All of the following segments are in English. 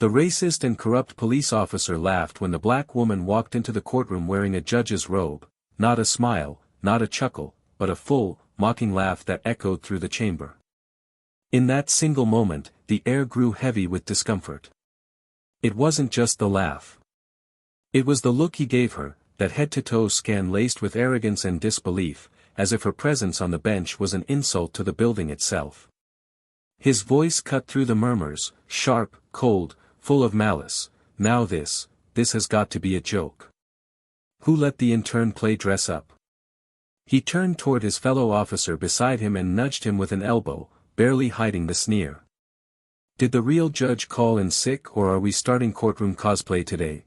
The racist and corrupt police officer laughed when the black woman walked into the courtroom wearing a judge's robe, not a smile, not a chuckle, but a full, mocking laugh that echoed through the chamber. In that single moment, the air grew heavy with discomfort. It wasn't just the laugh. It was the look he gave her, that head-to-toe scan laced with arrogance and disbelief, as if her presence on the bench was an insult to the building itself. His voice cut through the murmurs, sharp, cold, full of malice. Now this has got to be a joke. Who let the intern play dress up? He turned toward his fellow officer beside him and nudged him with an elbow, barely hiding the sneer. Did the real judge call in sick, or are we starting courtroom cosplay today?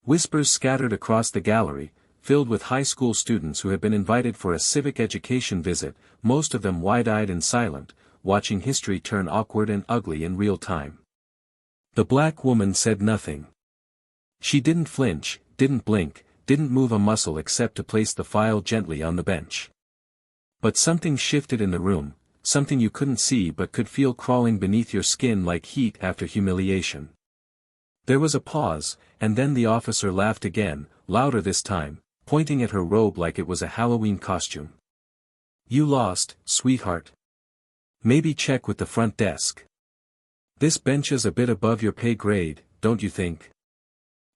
Whispers scattered across the gallery, filled with high school students who had been invited for a civic education visit, most of them wide-eyed and silent, watching history turn awkward and ugly in real time. The black woman said nothing. She didn't flinch, didn't blink, didn't move a muscle except to place the file gently on the bench. But something shifted in the room, something you couldn't see but could feel crawling beneath your skin like heat after humiliation. There was a pause, and then the officer laughed again, louder this time, pointing at her robe like it was a Halloween costume. You lost, sweetheart. Maybe check with the front desk. This bench is a bit above your pay grade, don't you think?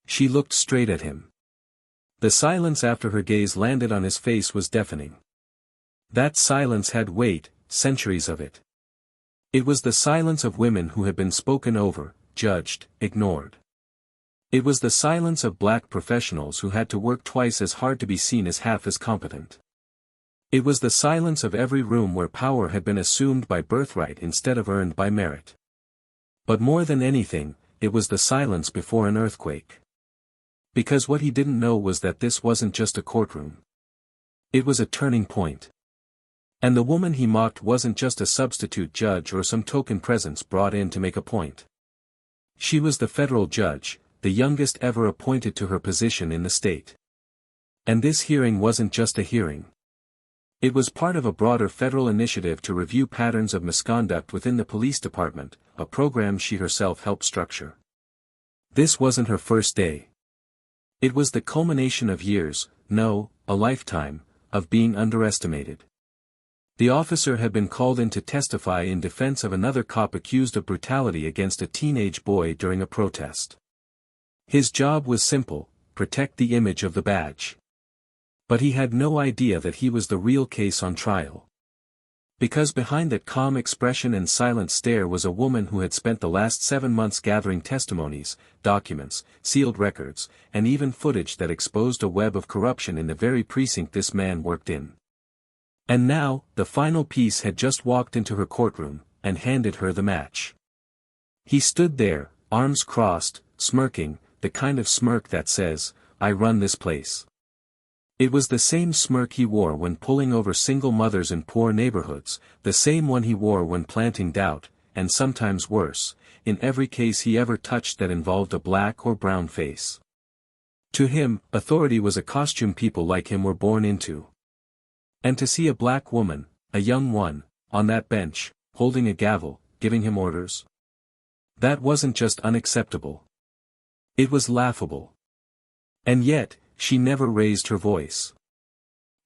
She looked straight at him. The silence after her gaze landed on his face was deafening. That silence had weight, centuries of it. It was the silence of women who had been spoken over, judged, ignored. It was the silence of black professionals who had to work twice as hard to be seen as half as competent. It was the silence of every room where power had been assumed by birthright instead of earned by merit. But more than anything, it was the silence before an earthquake. Because what he didn't know was that this wasn't just a courtroom. It was a turning point. And the woman he mocked wasn't just a substitute judge or some token presence brought in to make a point. She was the federal judge, the youngest ever appointed to her position in the state. And this hearing wasn't just a hearing. It was part of a broader federal initiative to review patterns of misconduct within the police department, a program she herself helped structure. This wasn't her first day. It was the culmination of years, no, a lifetime, of being underestimated. The officer had been called in to testify in defense of another cop accused of brutality against a teenage boy during a protest. His job was simple: protect the image of the badge. But he had no idea that he was the real case on trial. Because behind that calm expression and silent stare was a woman who had spent the last 7 months gathering testimonies, documents, sealed records, and even footage that exposed a web of corruption in the very precinct this man worked in. And now, the final piece had just walked into her courtroom, and handed her the match. He stood there, arms crossed, smirking, the kind of smirk that says, "I run this place." It was the same smirk he wore when pulling over single mothers in poor neighborhoods, the same one he wore when planting doubt, and sometimes worse, in every case he ever touched that involved a black or brown face. To him, authority was a costume people like him were born into. And to see a black woman, a young one, on that bench, holding a gavel, giving him orders, that wasn't just unacceptable. It was laughable. And yet, she never raised her voice.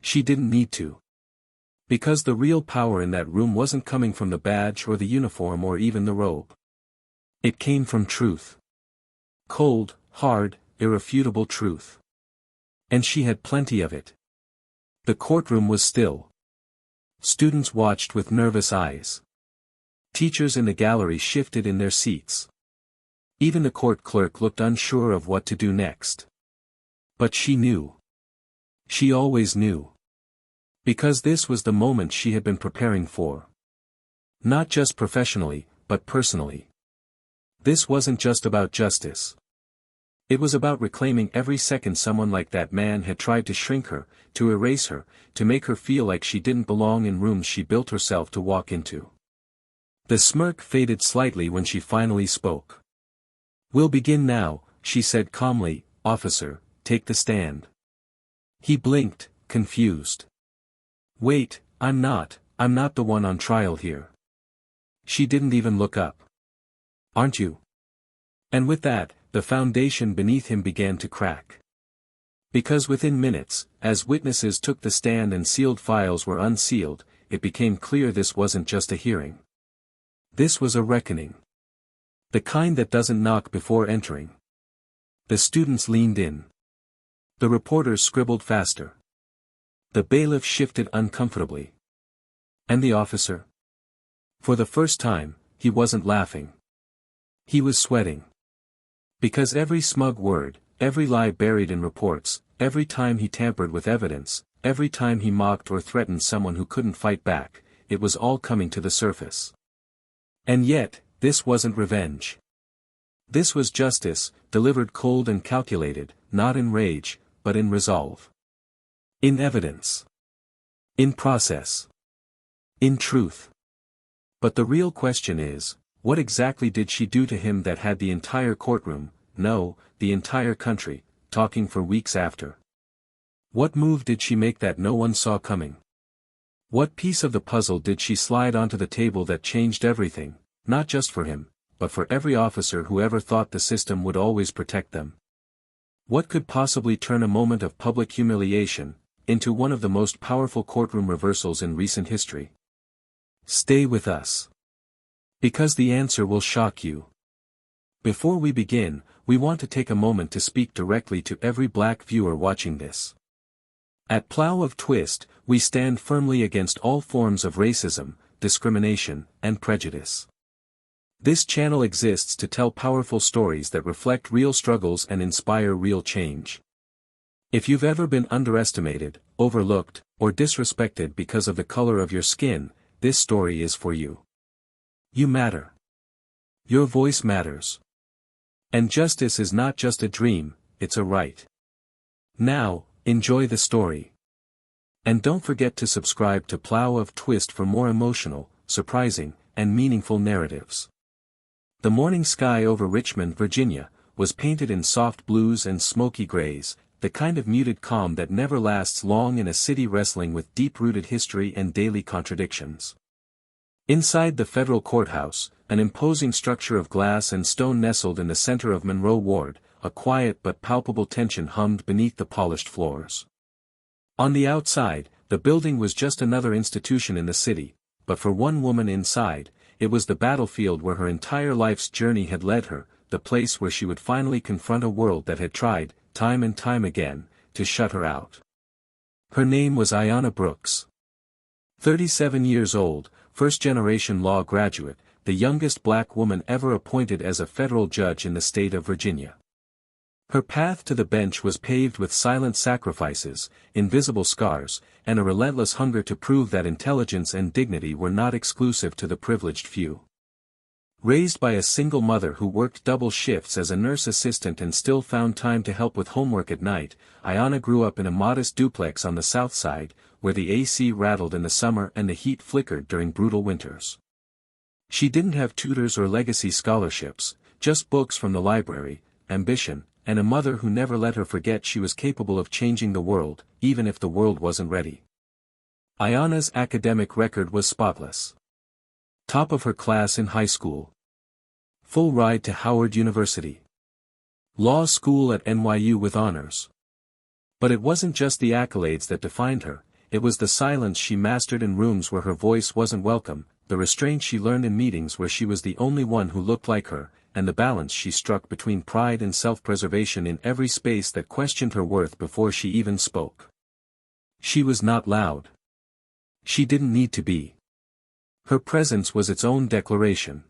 She didn't need to. Because the real power in that room wasn't coming from the badge or the uniform or even the robe. It came from truth. Cold, hard, irrefutable truth. And she had plenty of it. The courtroom was still. Students watched with nervous eyes. Teachers in the gallery shifted in their seats. Even the court clerk looked unsure of what to do next. But she knew. She always knew. Because this was the moment she had been preparing for. Not just professionally, but personally. This wasn't just about justice. It was about reclaiming every second someone like that man had tried to shrink her, to erase her, to make her feel like she didn't belong in rooms she built herself to walk into. The smirk faded slightly when she finally spoke. "We'll begin now," she said calmly. "Officer, take the stand." He blinked, confused. "Wait, I'm not the one on trial here." She didn't even look up. "Aren't you?" And with that, the foundation beneath him began to crack. Because within minutes, as witnesses took the stand and sealed files were unsealed, it became clear this wasn't just a hearing. This was a reckoning. The kind that doesn't knock before entering. The students leaned in. The reporters scribbled faster. The bailiff shifted uncomfortably. And the officer? For the first time, he wasn't laughing. He was sweating. Because every smug word, every lie buried in reports, every time he tampered with evidence, every time he mocked or threatened someone who couldn't fight back, it was all coming to the surface. And yet, this wasn't revenge. This was justice, delivered cold and calculated, not in rage, but in resolve. In evidence. In process. In truth. But the real question is, what exactly did she do to him that had the entire courtroom, no, the entire country, talking for weeks after? What move did she make that no one saw coming? What piece of the puzzle did she slide onto the table that changed everything, not just for him, but for every officer who ever thought the system would always protect them? What could possibly turn a moment of public humiliation into one of the most powerful courtroom reversals in recent history? Stay with us. Because the answer will shock you. Before we begin, we want to take a moment to speak directly to every black viewer watching this. At Plow of Twist, we stand firmly against all forms of racism, discrimination, and prejudice. This channel exists to tell powerful stories that reflect real struggles and inspire real change. If you've ever been underestimated, overlooked, or disrespected because of the color of your skin, this story is for you. You matter. Your voice matters. And justice is not just a dream, it's a right. Now, enjoy the story. And don't forget to subscribe to Plow of Twist for more emotional, surprising, and meaningful narratives. The morning sky over Richmond, Virginia, was painted in soft blues and smoky grays, the kind of muted calm that never lasts long in a city wrestling with deep-rooted history and daily contradictions. Inside the federal courthouse, an imposing structure of glass and stone nestled in the center of Monroe Ward, a quiet but palpable tension hummed beneath the polished floors. On the outside, the building was just another institution in the city, but for one woman inside, it was the battlefield where her entire life's journey had led her, the place where she would finally confront a world that had tried, time and time again, to shut her out. Her name was Ayanna Brooks. 37 years old, first-generation law graduate, the youngest black woman ever appointed as a federal judge in the state of Virginia. Her path to the bench was paved with silent sacrifices, invisible scars, and a relentless hunger to prove that intelligence and dignity were not exclusive to the privileged few. Raised by a single mother who worked double shifts as a nurse assistant and still found time to help with homework at night, Ayanna grew up in a modest duplex on the south side, where the AC rattled in the summer and the heat flickered during brutal winters. She didn't have tutors or legacy scholarships, just books from the library, ambition, and a mother who never let her forget she was capable of changing the world, even if the world wasn't ready. Ayanna's academic record was spotless. Top of her class in high school. Full ride to Howard University. Law school at NYU with honors. But it wasn't just the accolades that defined her, it was the silence she mastered in rooms where her voice wasn't welcome, the restraint she learned in meetings where she was the only one who looked like her, and the balance she struck between pride and self-preservation in every space that questioned her worth before she even spoke. She was not loud. She didn't need to be. Her presence was its own declaration.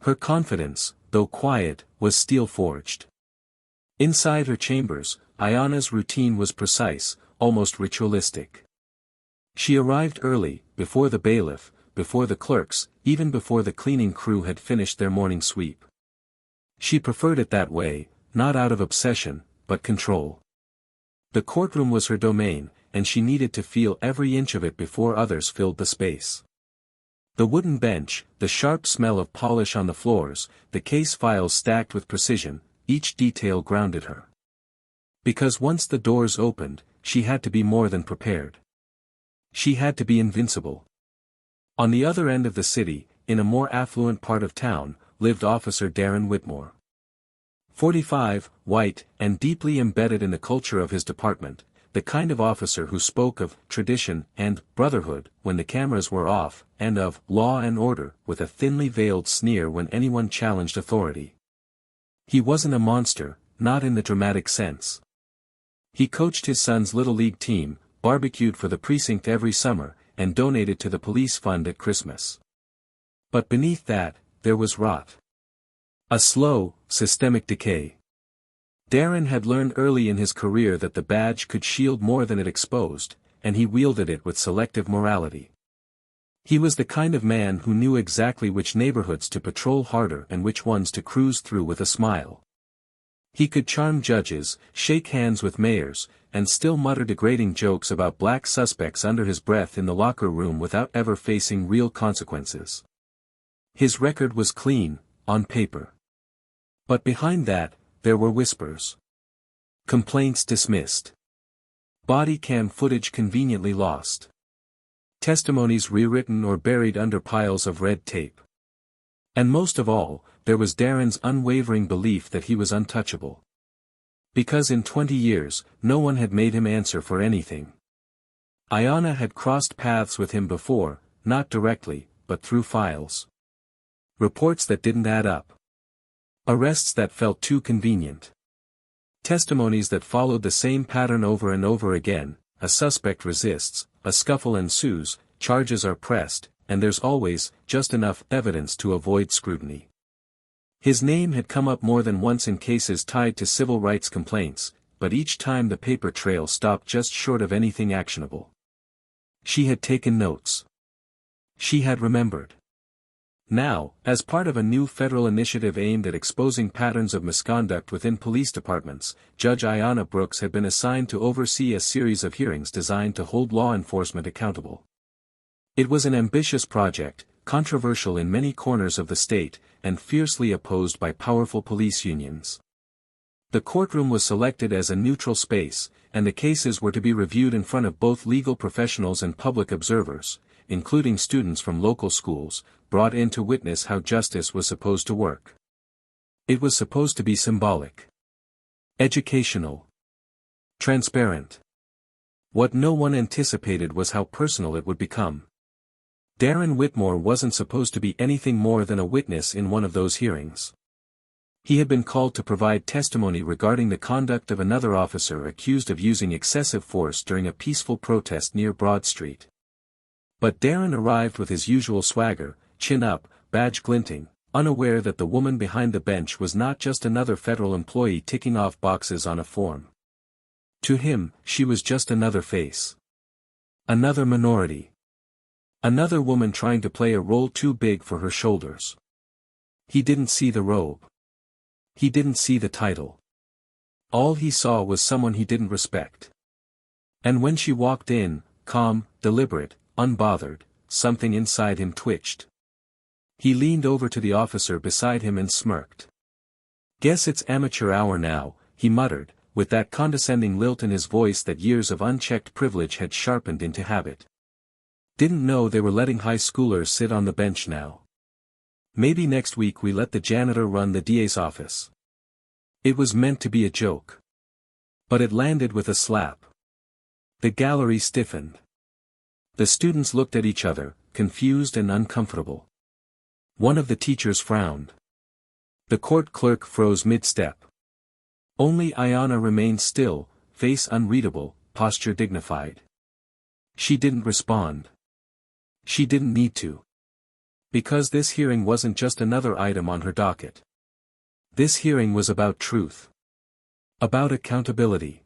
Her confidence, though quiet, was steel-forged. Inside her chambers, Ayanna's routine was precise, almost ritualistic. She arrived early, before the bailiff, before the clerks, even before the cleaning crew had finished their morning sweep. She preferred it that way, not out of obsession, but control. The courtroom was her domain, and she needed to feel every inch of it before others filled the space. The wooden bench, the sharp smell of polish on the floors, the case files stacked with precision, each detail grounded her. Because once the doors opened, she had to be more than prepared. She had to be invincible. On the other end of the city, in a more affluent part of town, lived Officer Darren Whitmore. 45, white, and deeply embedded in the culture of his department, the kind of officer who spoke of tradition and brotherhood when the cameras were off, and of law and order with a thinly veiled sneer when anyone challenged authority. He wasn't a monster, not in the dramatic sense. He coached his son's little league team, barbecued for the precinct every summer, and donated to the police fund at Christmas. But beneath that, there was rot. A slow, systemic decay. Darren had learned early in his career that the badge could shield more than it exposed, and he wielded it with selective morality. He was the kind of man who knew exactly which neighborhoods to patrol harder and which ones to cruise through with a smile. He could charm judges, shake hands with mayors, and still mutter degrading jokes about black suspects under his breath in the locker room without ever facing real consequences. His record was clean, on paper. But behind that, there were whispers. Complaints dismissed. Body cam footage conveniently lost. Testimonies rewritten or buried under piles of red tape. And most of all, there was Darren's unwavering belief that he was untouchable. Because in 20 years, no one had made him answer for anything. Ayanna had crossed paths with him before, not directly, but through files. Reports that didn't add up. Arrests that felt too convenient. Testimonies that followed the same pattern over and over again: a suspect resists, a scuffle ensues, charges are pressed, and there's always just enough evidence to avoid scrutiny. His name had come up more than once in cases tied to civil rights complaints, but each time the paper trail stopped just short of anything actionable. She had taken notes. She had remembered. Now, as part of a new federal initiative aimed at exposing patterns of misconduct within police departments, Judge Ayanna Brooks had been assigned to oversee a series of hearings designed to hold law enforcement accountable. It was an ambitious project, controversial in many corners of the state, and fiercely opposed by powerful police unions. The courtroom was selected as a neutral space, and the cases were to be reviewed in front of both legal professionals and public observers, including students from local schools, brought in to witness how justice was supposed to work. It was supposed to be symbolic. Educational. Transparent. What no one anticipated was how personal it would become. Darren Whitmore wasn't supposed to be anything more than a witness in one of those hearings. He had been called to provide testimony regarding the conduct of another officer accused of using excessive force during a peaceful protest near Broad Street. But Darren arrived with his usual swagger, chin up, badge glinting, unaware that the woman behind the bench was not just another federal employee ticking off boxes on a form. To him, she was just another face. Another minority. Another woman trying to play a role too big for her shoulders. He didn't see the robe. He didn't see the title. All he saw was someone he didn't respect. And when she walked in, calm, deliberate, unbothered, something inside him twitched. He leaned over to the officer beside him and smirked. "Guess it's amateur hour now," he muttered, with that condescending lilt in his voice that years of unchecked privilege had sharpened into habit. "Didn't know they were letting high schoolers sit on the bench now. Maybe next week we let the janitor run the DA's office." It was meant to be a joke. But it landed with a slap. The gallery stiffened. The students looked at each other, confused and uncomfortable. One of the teachers frowned. The court clerk froze mid-step. Only Ayanna remained still, face unreadable, posture dignified. She didn't respond. She didn't need to. Because this hearing wasn't just another item on her docket. This hearing was about truth. About accountability.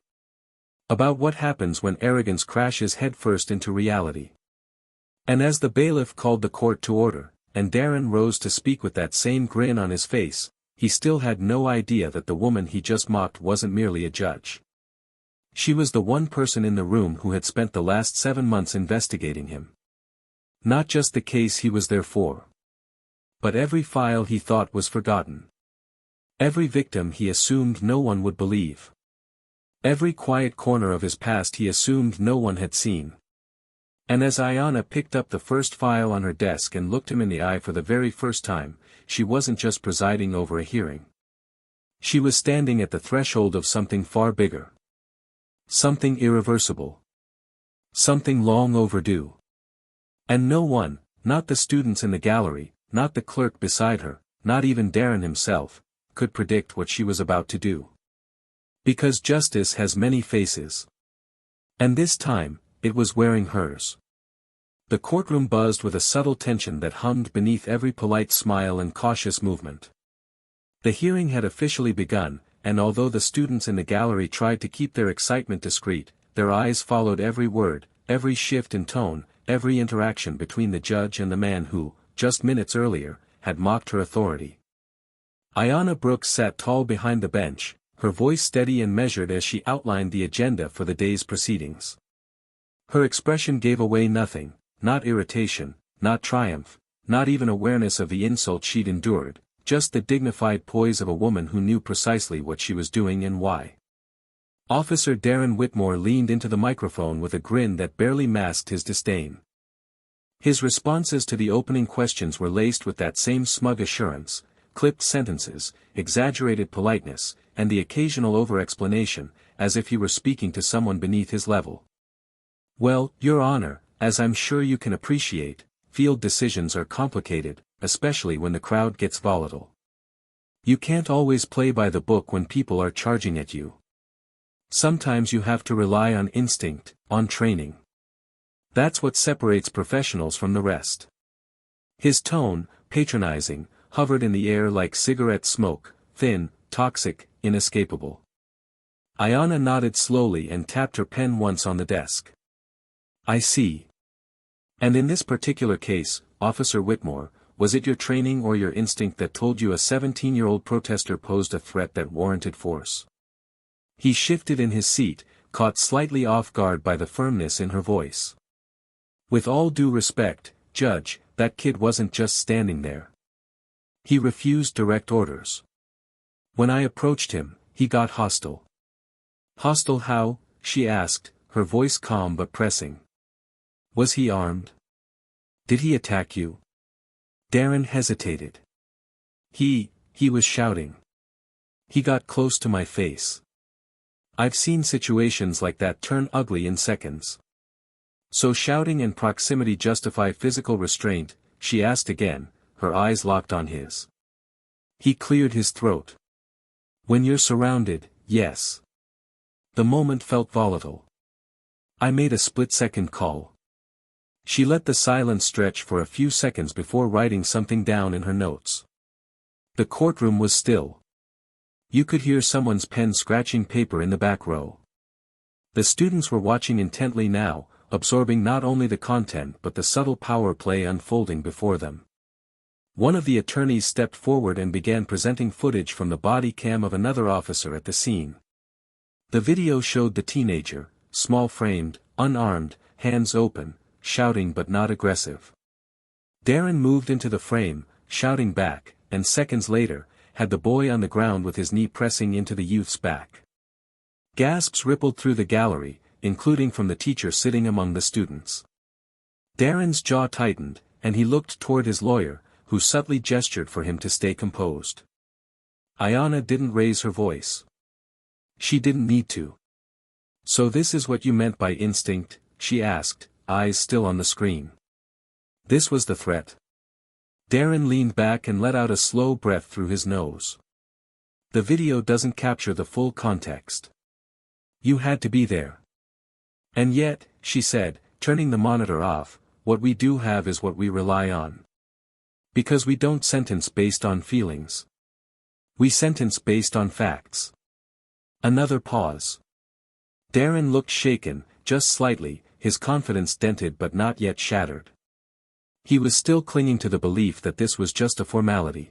About what happens when arrogance crashes headfirst into reality. And as the bailiff called the court to order, and Darren rose to speak with that same grin on his face, he still had no idea that the woman he just mocked wasn't merely a judge. She was the one person in the room who had spent the last 7 months investigating him. Not just the case he was there for. But every file he thought was forgotten. Every victim he assumed no one would believe. Every quiet corner of his past he assumed no one had seen. And as Ayanna picked up the first file on her desk and looked him in the eye for the very first time, she wasn't just presiding over a hearing. She was standing at the threshold of something far bigger. Something irreversible. Something long overdue. And no one, not the students in the gallery, not the clerk beside her, not even Darren himself, could predict what she was about to do. Because justice has many faces. And this time, it was wearing hers. The courtroom buzzed with a subtle tension that hummed beneath every polite smile and cautious movement. The hearing had officially begun, and although the students in the gallery tried to keep their excitement discreet, their eyes followed every word, every shift in tone, every interaction between the judge and the man who, just minutes earlier, had mocked her authority. Ayanna Brooks sat tall behind the bench, her voice steady and measured as she outlined the agenda for the day's proceedings. Her expression gave away nothing, not irritation, not triumph, not even awareness of the insult she'd endured, just the dignified poise of a woman who knew precisely what she was doing and why. Officer Darren Whitmore leaned into the microphone with a grin that barely masked his disdain. His responses to the opening questions were laced with that same smug assurance, clipped sentences, exaggerated politeness, and the occasional over-explanation, as if he were speaking to someone beneath his level. Well, Your Honor, as I'm sure you can appreciate, field decisions are complicated, especially when the crowd gets volatile. You can't always play by the book when people are charging at you. Sometimes you have to rely on instinct, on training. That's what separates professionals from the rest. His tone, patronizing, hovered in the air like cigarette smoke, thin, toxic, inescapable. Ayanna nodded slowly and tapped her pen once on the desk. I see. And in this particular case, Officer Whitmore, was it your training or your instinct that told you a 17-year-old protester posed a threat that warranted force? He shifted in his seat, caught slightly off guard by the firmness in her voice. With all due respect, Judge, that kid wasn't just standing there. He refused direct orders. When I approached him, he got hostile. Hostile how? She asked, her voice calm but pressing. Was he armed? Did he attack you? Darren hesitated. He was shouting. He got close to my face. I've seen situations like that turn ugly in seconds. So shouting and proximity justify physical restraint? She asked again, her eyes locked on his. He cleared his throat. When you're surrounded, yes. The moment felt volatile. I made a split-second call. She let the silence stretch for a few seconds before writing something down in her notes. The courtroom was still. You could hear someone's pen scratching paper in the back row. The students were watching intently now, absorbing not only the content but the subtle power play unfolding before them. One of the attorneys stepped forward and began presenting footage from the body cam of another officer at the scene. The video showed the teenager, small-framed, unarmed, hands open, shouting but not aggressive. Darren moved into the frame, shouting back, and seconds later, had the boy on the ground with his knee pressing into the youth's back. Gasps rippled through the gallery, including from the teacher sitting among the students. Darren's jaw tightened, and he looked toward his lawyer, who subtly gestured for him to stay composed. Ayanna didn't raise her voice. She didn't need to. So this is what you meant by instinct? She asked, eyes still on the screen. This was the threat. Darren leaned back and let out a slow breath through his nose. The video doesn't capture the full context. You had to be there. And yet, she said, turning the monitor off, what we do have is what we rely on. Because we don't sentence based on feelings. We sentence based on facts. Another pause. Darren looked shaken, just slightly, his confidence dented but not yet shattered. He was still clinging to the belief that this was just a formality.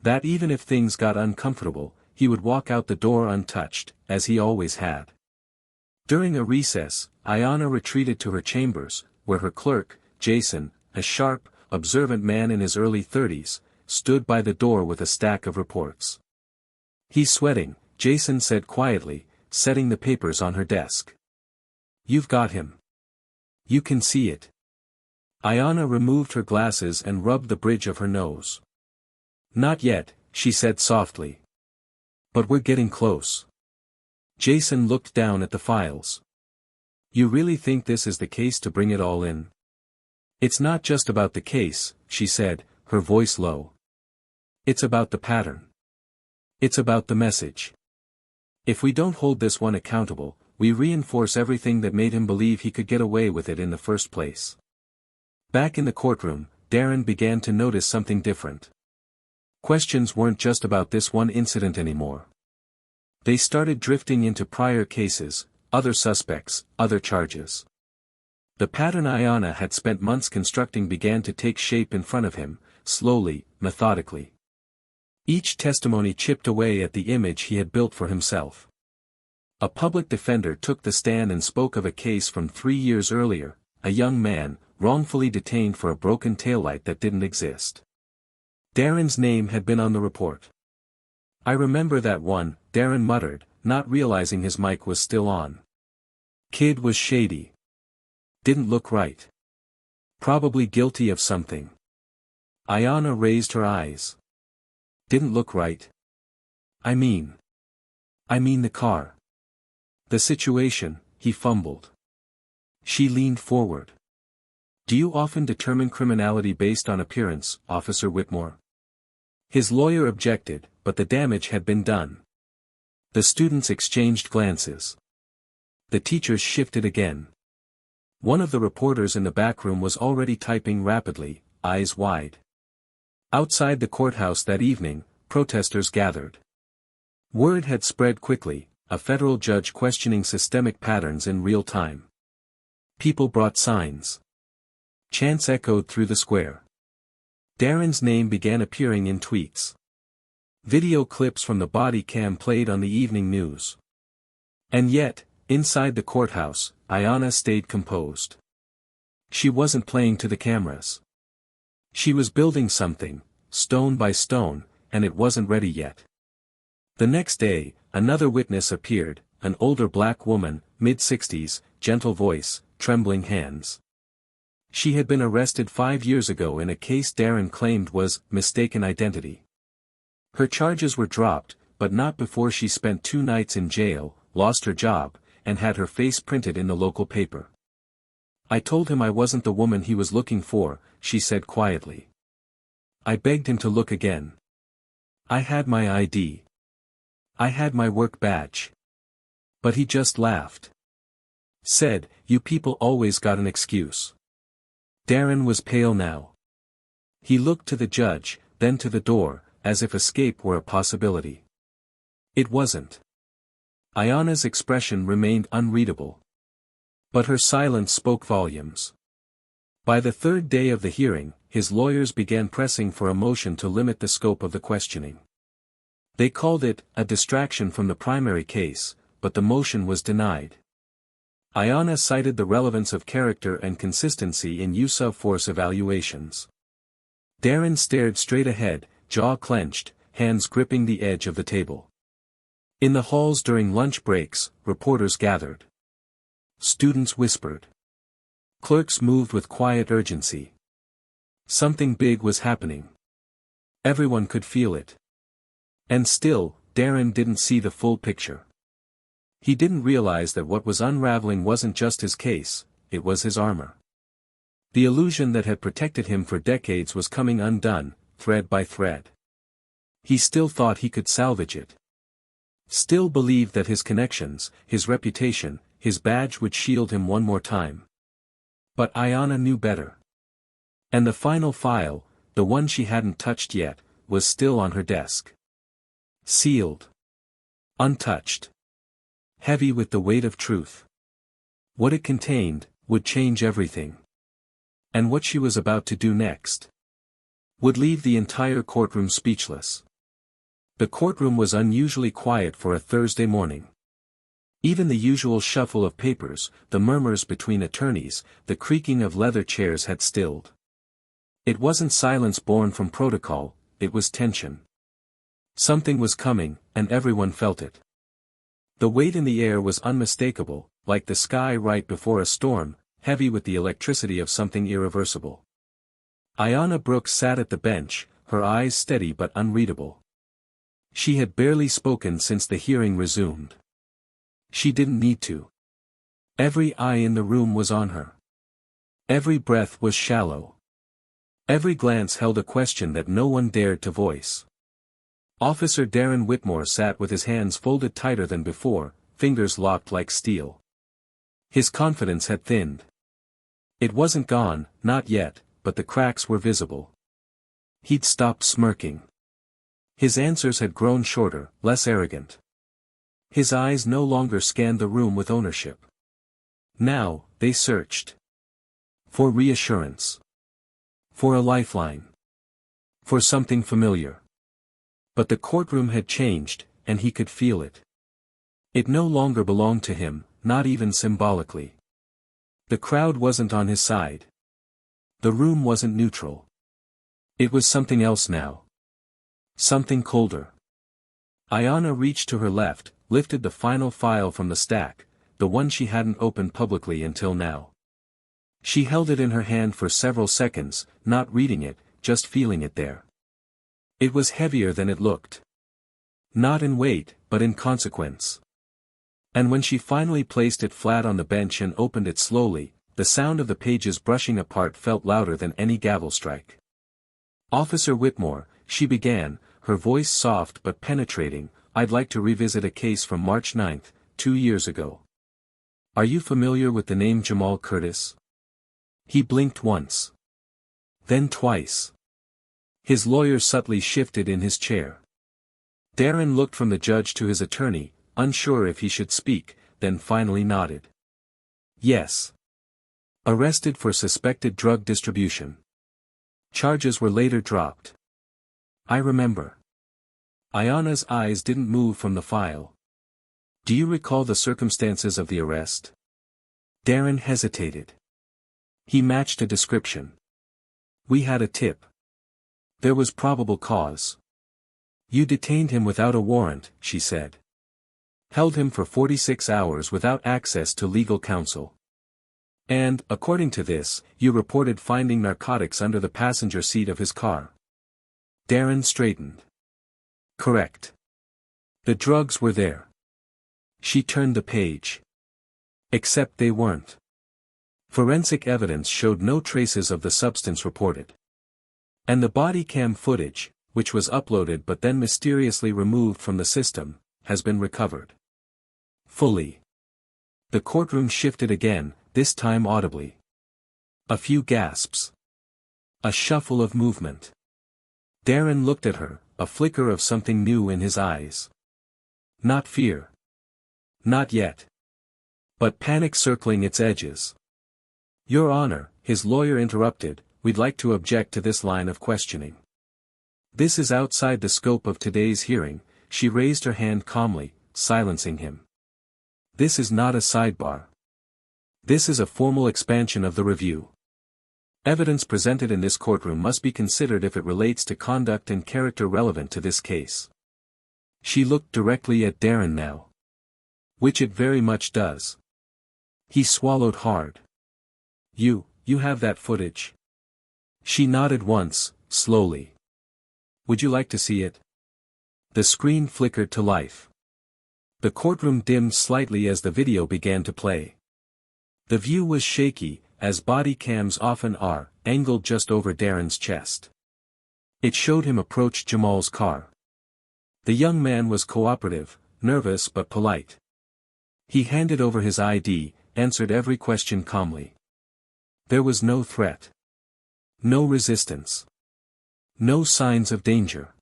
That even if things got uncomfortable, he would walk out the door untouched, as he always had. During a recess, Ayanna retreated to her chambers, where her clerk, Jason, a sharp, observant man in his early 30s, stood by the door with a stack of reports. He's sweating, Jason said quietly, setting the papers on her desk. You've got him. You can see it. Ayanna removed her glasses and rubbed the bridge of her nose. Not yet, she said softly. But we're getting close. Jason looked down at the files. You really think this is the case to bring it all in? It's not just about the case, she said, her voice low. It's about the pattern. It's about the message. If we don't hold this one accountable, we reinforce everything that made him believe he could get away with it in the first place. Back in the courtroom, Darren began to notice something different. Questions weren't just about this one incident anymore. They started drifting into prior cases, other suspects, other charges. The pattern Ayanna had spent months constructing began to take shape in front of him, slowly, methodically. Each testimony chipped away at the image he had built for himself. A public defender took the stand and spoke of a case from 3 years earlier, a young man, wrongfully detained for a broken taillight that didn't exist. Darren's name had been on the report. I remember that one, Darren muttered, not realizing his mic was still on. Kid was shady. Didn't look right. Probably guilty of something. Ayanna raised her eyes. Didn't look right. I mean the car. The situation, he fumbled. She leaned forward. Do you often determine criminality based on appearance, Officer Whitmore? His lawyer objected, but the damage had been done. The students exchanged glances. The teachers shifted again. One of the reporters in the back room was already typing rapidly, eyes wide. Outside the courthouse that evening, protesters gathered. Word had spread quickly, a federal judge questioning systemic patterns in real time. People brought signs. Chants echoed through the square. Darren's name began appearing in tweets. Video clips from the body cam played on the evening news. And yet, inside the courthouse, Ayanna stayed composed. She wasn't playing to the cameras. She was building something, stone by stone, and it wasn't ready yet. The next day, another witness appeared, an older black woman, mid-60s, gentle voice, trembling hands. She had been arrested 5 years ago in a case Darren claimed was mistaken identity. Her charges were dropped, but not before she spent 2 nights in jail, lost her job, and had her face printed in the local paper. I told him I wasn't the woman he was looking for, she said quietly. I begged him to look again. I had my ID. I had my work badge. But he just laughed. Said, you people always got an excuse. Darren was pale now. He looked to the judge, then to the door, as if escape were a possibility. It wasn't. Ayanna's expression remained unreadable. But her silence spoke volumes. By the 3rd day of the hearing, his lawyers began pressing for a motion to limit the scope of the questioning. They called it a distraction from the primary case, but the motion was denied. Ayanna cited the relevance of character and consistency in use of force evaluations. Darren stared straight ahead, jaw clenched, hands gripping the edge of the table. In the halls during lunch breaks, reporters gathered. Students whispered. Clerks moved with quiet urgency. Something big was happening. Everyone could feel it. And still, Darren didn't see the full picture. He didn't realize that what was unraveling wasn't just his case, it was his armor. The illusion that had protected him for decades was coming undone, thread by thread. He still thought he could salvage it. Still believed that his connections, his reputation, his badge would shield him one more time. But Ayanna knew better. And the final file, the one she hadn't touched yet, was still on her desk. Sealed. Untouched. Heavy with the weight of truth. What it contained, would change everything. And what she was about to do next would leave the entire courtroom speechless. The courtroom was unusually quiet for a Thursday morning. Even the usual shuffle of papers, the murmurs between attorneys, the creaking of leather chairs had stilled. It wasn't silence born from protocol, it was tension. Something was coming, and everyone felt it. The weight in the air was unmistakable, like the sky right before a storm, heavy with the electricity of something irreversible. Ayanna Brooks sat at the bench, her eyes steady but unreadable. She had barely spoken since the hearing resumed. She didn't need to. Every eye in the room was on her. Every breath was shallow. Every glance held a question that no one dared to voice. Officer Darren Whitmore sat with his hands folded tighter than before, fingers locked like steel. His confidence had thinned. It wasn't gone, not yet, but the cracks were visible. He'd stopped smirking. His answers had grown shorter, less arrogant. His eyes no longer scanned the room with ownership. Now, they searched. For reassurance. For a lifeline. For something familiar. But the courtroom had changed, and he could feel it. It no longer belonged to him, not even symbolically. The crowd wasn't on his side. The room wasn't neutral. It was something else now. Something colder. Ayanna reached to her left, lifted the final file from the stack, the one she hadn't opened publicly until now. She held it in her hand for several seconds, not reading it, just feeling it there. It was heavier than it looked. Not in weight, but in consequence. And when she finally placed it flat on the bench and opened it slowly, the sound of the pages brushing apart felt louder than any gavel strike. "Officer Whitmore," she began, her voice soft but penetrating, "I'd like to revisit a case from March 9th, 2 years ago. Are you familiar with the name Jamal Curtis?" He blinked once. Then twice. His lawyer subtly shifted in his chair. Darren looked from the judge to his attorney, unsure if he should speak, then finally nodded. "Yes. Arrested for suspected drug distribution. Charges were later dropped." "I remember." Ayanna's eyes didn't move from the file. "Do you recall the circumstances of the arrest?" Darren hesitated. He matched a description. "We had a tip. There was probable cause. You detained him without a warrant," she said. "Held him for 46 hours without access to legal counsel. And, according to this, you reported finding narcotics under the passenger seat of his car." Darren straightened. "Correct. The drugs were there." She turned the page. "Except they weren't. Forensic evidence showed no traces of the substance reported. And the body cam footage, which was uploaded but then mysteriously removed from the system, has been recovered. Fully." The courtroom shifted again, this time audibly. A few gasps. A shuffle of movement. Darren looked at her, a flicker of something new in his eyes. Not fear. Not yet. But panic circling its edges. "Your Honor," his lawyer interrupted, "we'd like to object to this line of questioning. This is outside the scope of today's hearing." She raised her hand calmly, silencing him. "This is not a sidebar. This is a formal expansion of the review. Evidence presented in this courtroom must be considered if it relates to conduct and character relevant to this case." She looked directly at Darren now. "Which it very much does." He swallowed hard. You have that footage?" She nodded once, slowly. "Would you like to see it?" The screen flickered to life. The courtroom dimmed slightly as the video began to play. The view was shaky, as body cams often are, angled just over Darren's chest. It showed him approach Jamal's car. The young man was cooperative, nervous but polite. He handed over his ID, answered every question calmly. There was no threat. No resistance. No signs of danger.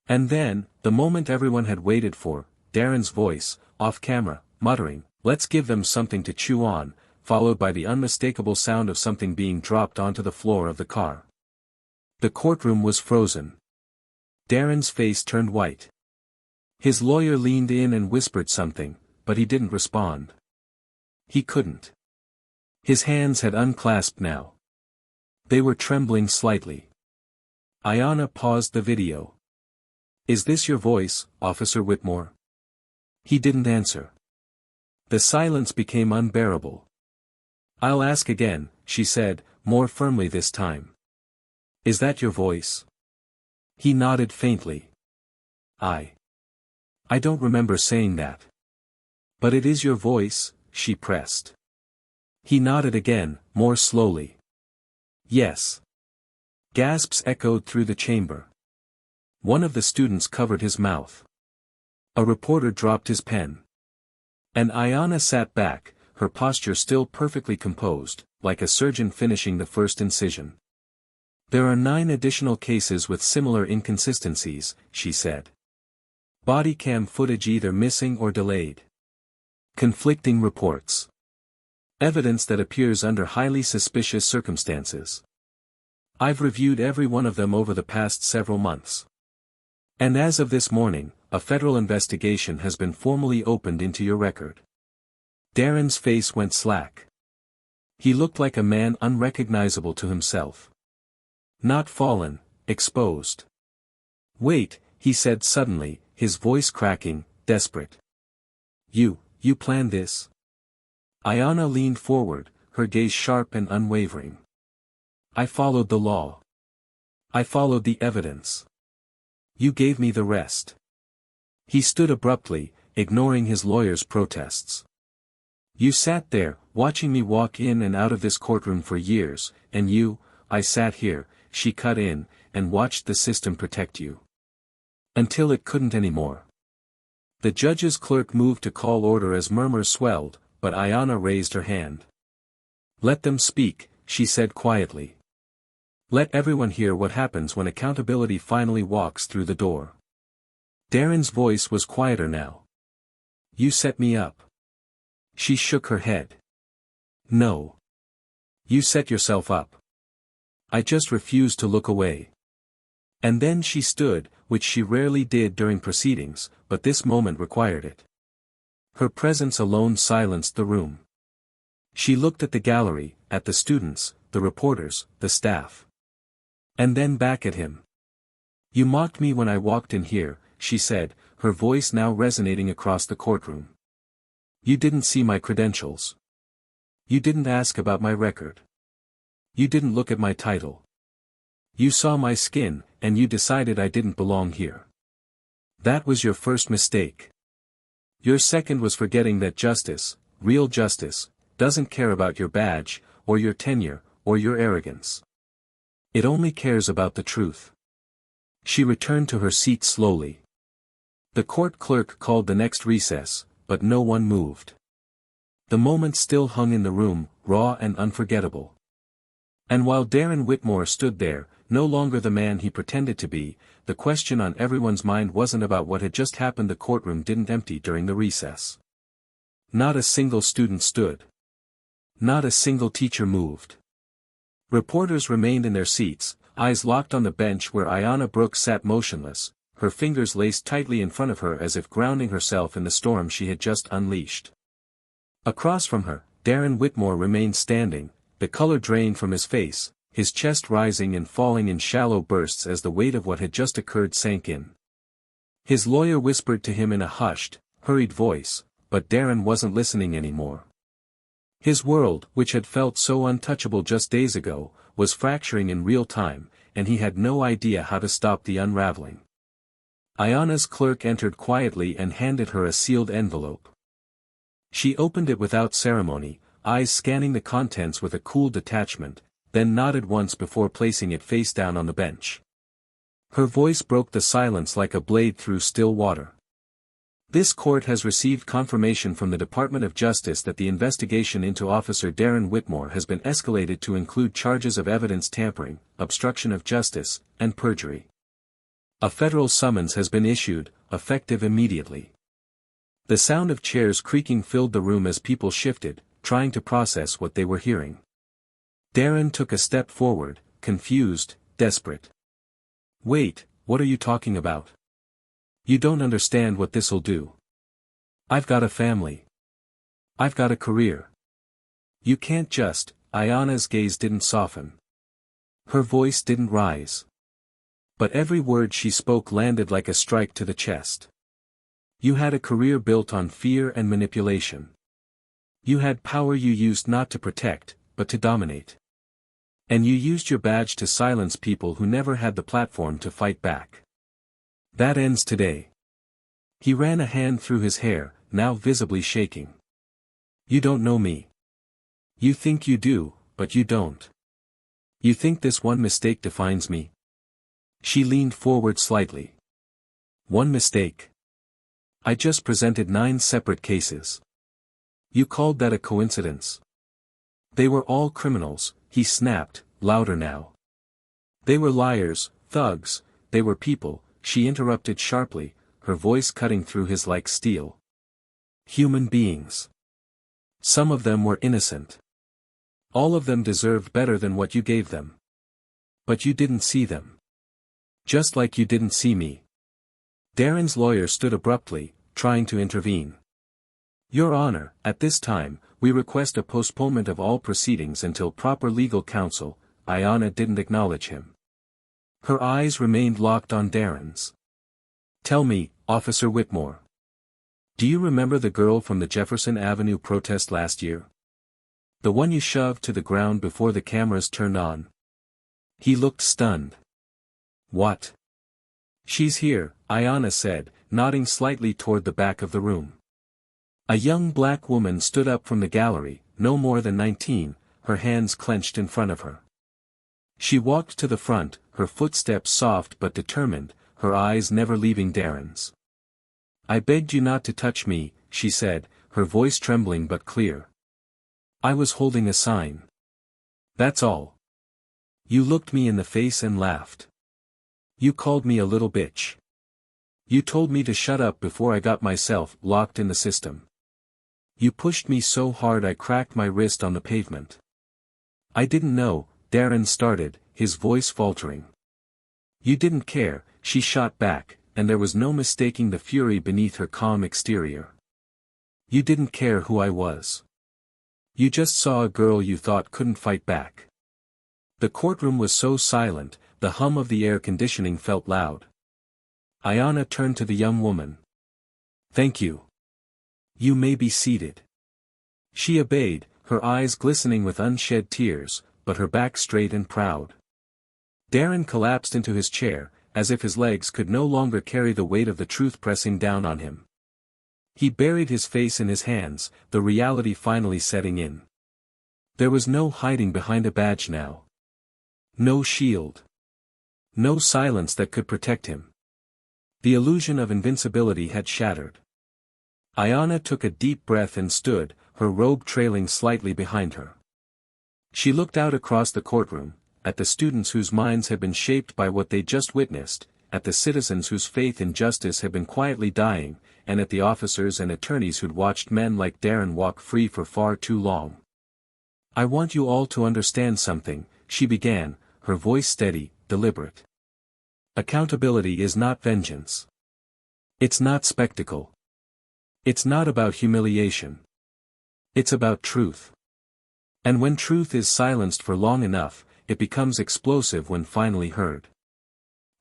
And then, the moment everyone had waited for, Darren's voice, off camera, muttering, "Let's give them something to chew on," followed by the unmistakable sound of something being dropped onto the floor of the car. The courtroom was frozen. Darren's face turned white. His lawyer leaned in and whispered something, but he didn't respond. He couldn't. His hands had unclasped now. They were trembling slightly. Ayanna paused the video. "Is this your voice, Officer Whitmore?" He didn't answer. The silence became unbearable. "I'll ask again," she said, more firmly this time. "Is that your voice?" He nodded faintly. I don't remember saying that. But it is your voice, she pressed. He nodded again, more slowly. Yes. Gasps echoed through the chamber. One of the students covered his mouth. A reporter dropped his pen. And Ayanna sat back, her posture still perfectly composed, like a surgeon finishing the first incision. There are 9 additional cases with similar inconsistencies, she said. Body cam footage either missing or delayed. Conflicting reports. Evidence that appears under highly suspicious circumstances. I've reviewed every one of them over the past several months. And as of this morning, a federal investigation has been formally opened into your record. Darren's face went slack. He looked like a man unrecognizable to himself. Not fallen, exposed. Wait, he said suddenly, his voice cracking, desperate. You planned this? Ayanna leaned forward, her gaze sharp and unwavering. I followed the law. I followed the evidence. You gave me the rest. He stood abruptly, ignoring his lawyer's protests. You sat there, watching me walk in and out of this courtroom for years, and I sat here, she cut in, and watched the system protect you. Until it couldn't anymore. The judge's clerk moved to call order as murmurs swelled, but Ayanna raised her hand. Let them speak, she said quietly. Let everyone hear what happens when accountability finally walks through the door. Darren's voice was quieter now. You set me up. She shook her head. No. You set yourself up. I just refused to look away. And then she stood, which she rarely did during proceedings, but this moment required it. Her presence alone silenced the room. She looked at the gallery, at the students, the reporters, the staff. And then back at him. You mocked me when I walked in here, she said, her voice now resonating across the courtroom. You didn't see my credentials. You didn't ask about my record. You didn't look at my title. You saw my skin, and you decided I didn't belong here. That was your first mistake. Your second was forgetting that justice, real justice, doesn't care about your badge, or your tenure, or your arrogance. It only cares about the truth. She returned to her seat slowly. The court clerk called the next recess, but no one moved. The moment still hung in the room, raw and unforgettable. And while Darren Whitmore stood there, no longer the man he pretended to be, the question on everyone's mind wasn't about what had just happened. The courtroom didn't empty during the recess. Not a single student stood. Not a single teacher moved. Reporters remained in their seats, eyes locked on the bench where Ayanna Brooks sat motionless, her fingers laced tightly in front of her as if grounding herself in the storm she had just unleashed. Across from her, Darren Whitmore remained standing, the color drained from his face, his chest rising and falling in shallow bursts as the weight of what had just occurred sank in. His lawyer whispered to him in a hushed, hurried voice, but Darren wasn't listening anymore. His world, which had felt so untouchable just days ago, was fracturing in real time, and he had no idea how to stop the unraveling. Ayanna's clerk entered quietly and handed her a sealed envelope. She opened it without ceremony, eyes scanning the contents with a cool detachment, then nodded once before placing it face down on the bench. Her voice broke the silence like a blade through still water. This court has received confirmation from the Department of Justice that the investigation into Officer Darren Whitmore has been escalated to include charges of evidence tampering, obstruction of justice, and perjury. A federal summons has been issued, effective immediately. The sound of chairs creaking filled the room as people shifted, trying to process what they were hearing. Darren took a step forward, confused, desperate. Wait, what are you talking about? You don't understand what this'll do. I've got a family. I've got a career. You can't just. Ayanna's gaze didn't soften. Her voice didn't rise. But every word she spoke landed like a strike to the chest. You had a career built on fear and manipulation. You had power you used not to protect, but to dominate. And you used your badge to silence people who never had the platform to fight back. That ends today. He ran a hand through his hair, now visibly shaking. You don't know me. You think you do, but you don't. You think this one mistake defines me? She leaned forward slightly. One mistake. I just presented 9 separate cases. You called that a coincidence? They were all criminals, he snapped, louder now. They were liars, thugs, they were people, she interrupted sharply, her voice cutting through his like steel. Human beings. Some of them were innocent. All of them deserved better than what you gave them. But you didn't see them. Just like you didn't see me. Darren's lawyer stood abruptly, trying to intervene. Your Honor, at this time, we request a postponement of all proceedings until proper legal counsel. Ayanna didn't acknowledge him. Her eyes remained locked on Darren's. Tell me, Officer Whitmore. Do you remember the girl from the Jefferson Avenue protest last year? The one you shoved to the ground before the cameras turned on? He looked stunned. What? She's here, Ayanna said, nodding slightly toward the back of the room. A young black woman stood up from the gallery, no more than 19, her hands clenched in front of her. She walked to the front, her footsteps soft but determined, her eyes never leaving Darren's. I begged you not to touch me, she said, her voice trembling but clear. I was holding a sign. That's all. You looked me in the face and laughed. You called me a little bitch. You told me to shut up before I got myself locked in the system. You pushed me so hard I cracked my wrist on the pavement. I didn't know, Darren started, his voice faltering. You didn't care, she shot back, and there was no mistaking the fury beneath her calm exterior. You didn't care who I was. You just saw a girl you thought couldn't fight back. The courtroom was so silent, the hum of the air conditioning felt loud. Ayanna turned to the young woman. Thank you. You may be seated. She obeyed, her eyes glistening with unshed tears, but her back straight and proud. Darren collapsed into his chair, as if his legs could no longer carry the weight of the truth pressing down on him. He buried his face in his hands, the reality finally setting in. There was no hiding behind a badge now. No shield. No silence that could protect him. The illusion of invincibility had shattered. Ayanna took a deep breath and stood, her robe trailing slightly behind her. She looked out across the courtroom, at the students whose minds had been shaped by what they just witnessed, at the citizens whose faith in justice had been quietly dying, and at the officers and attorneys who'd watched men like Darren walk free for far too long. I want you all to understand something, she began, her voice steady, deliberate. Accountability is not vengeance. It's not spectacle. It's not about humiliation. It's about truth. And when truth is silenced for long enough, it becomes explosive when finally heard.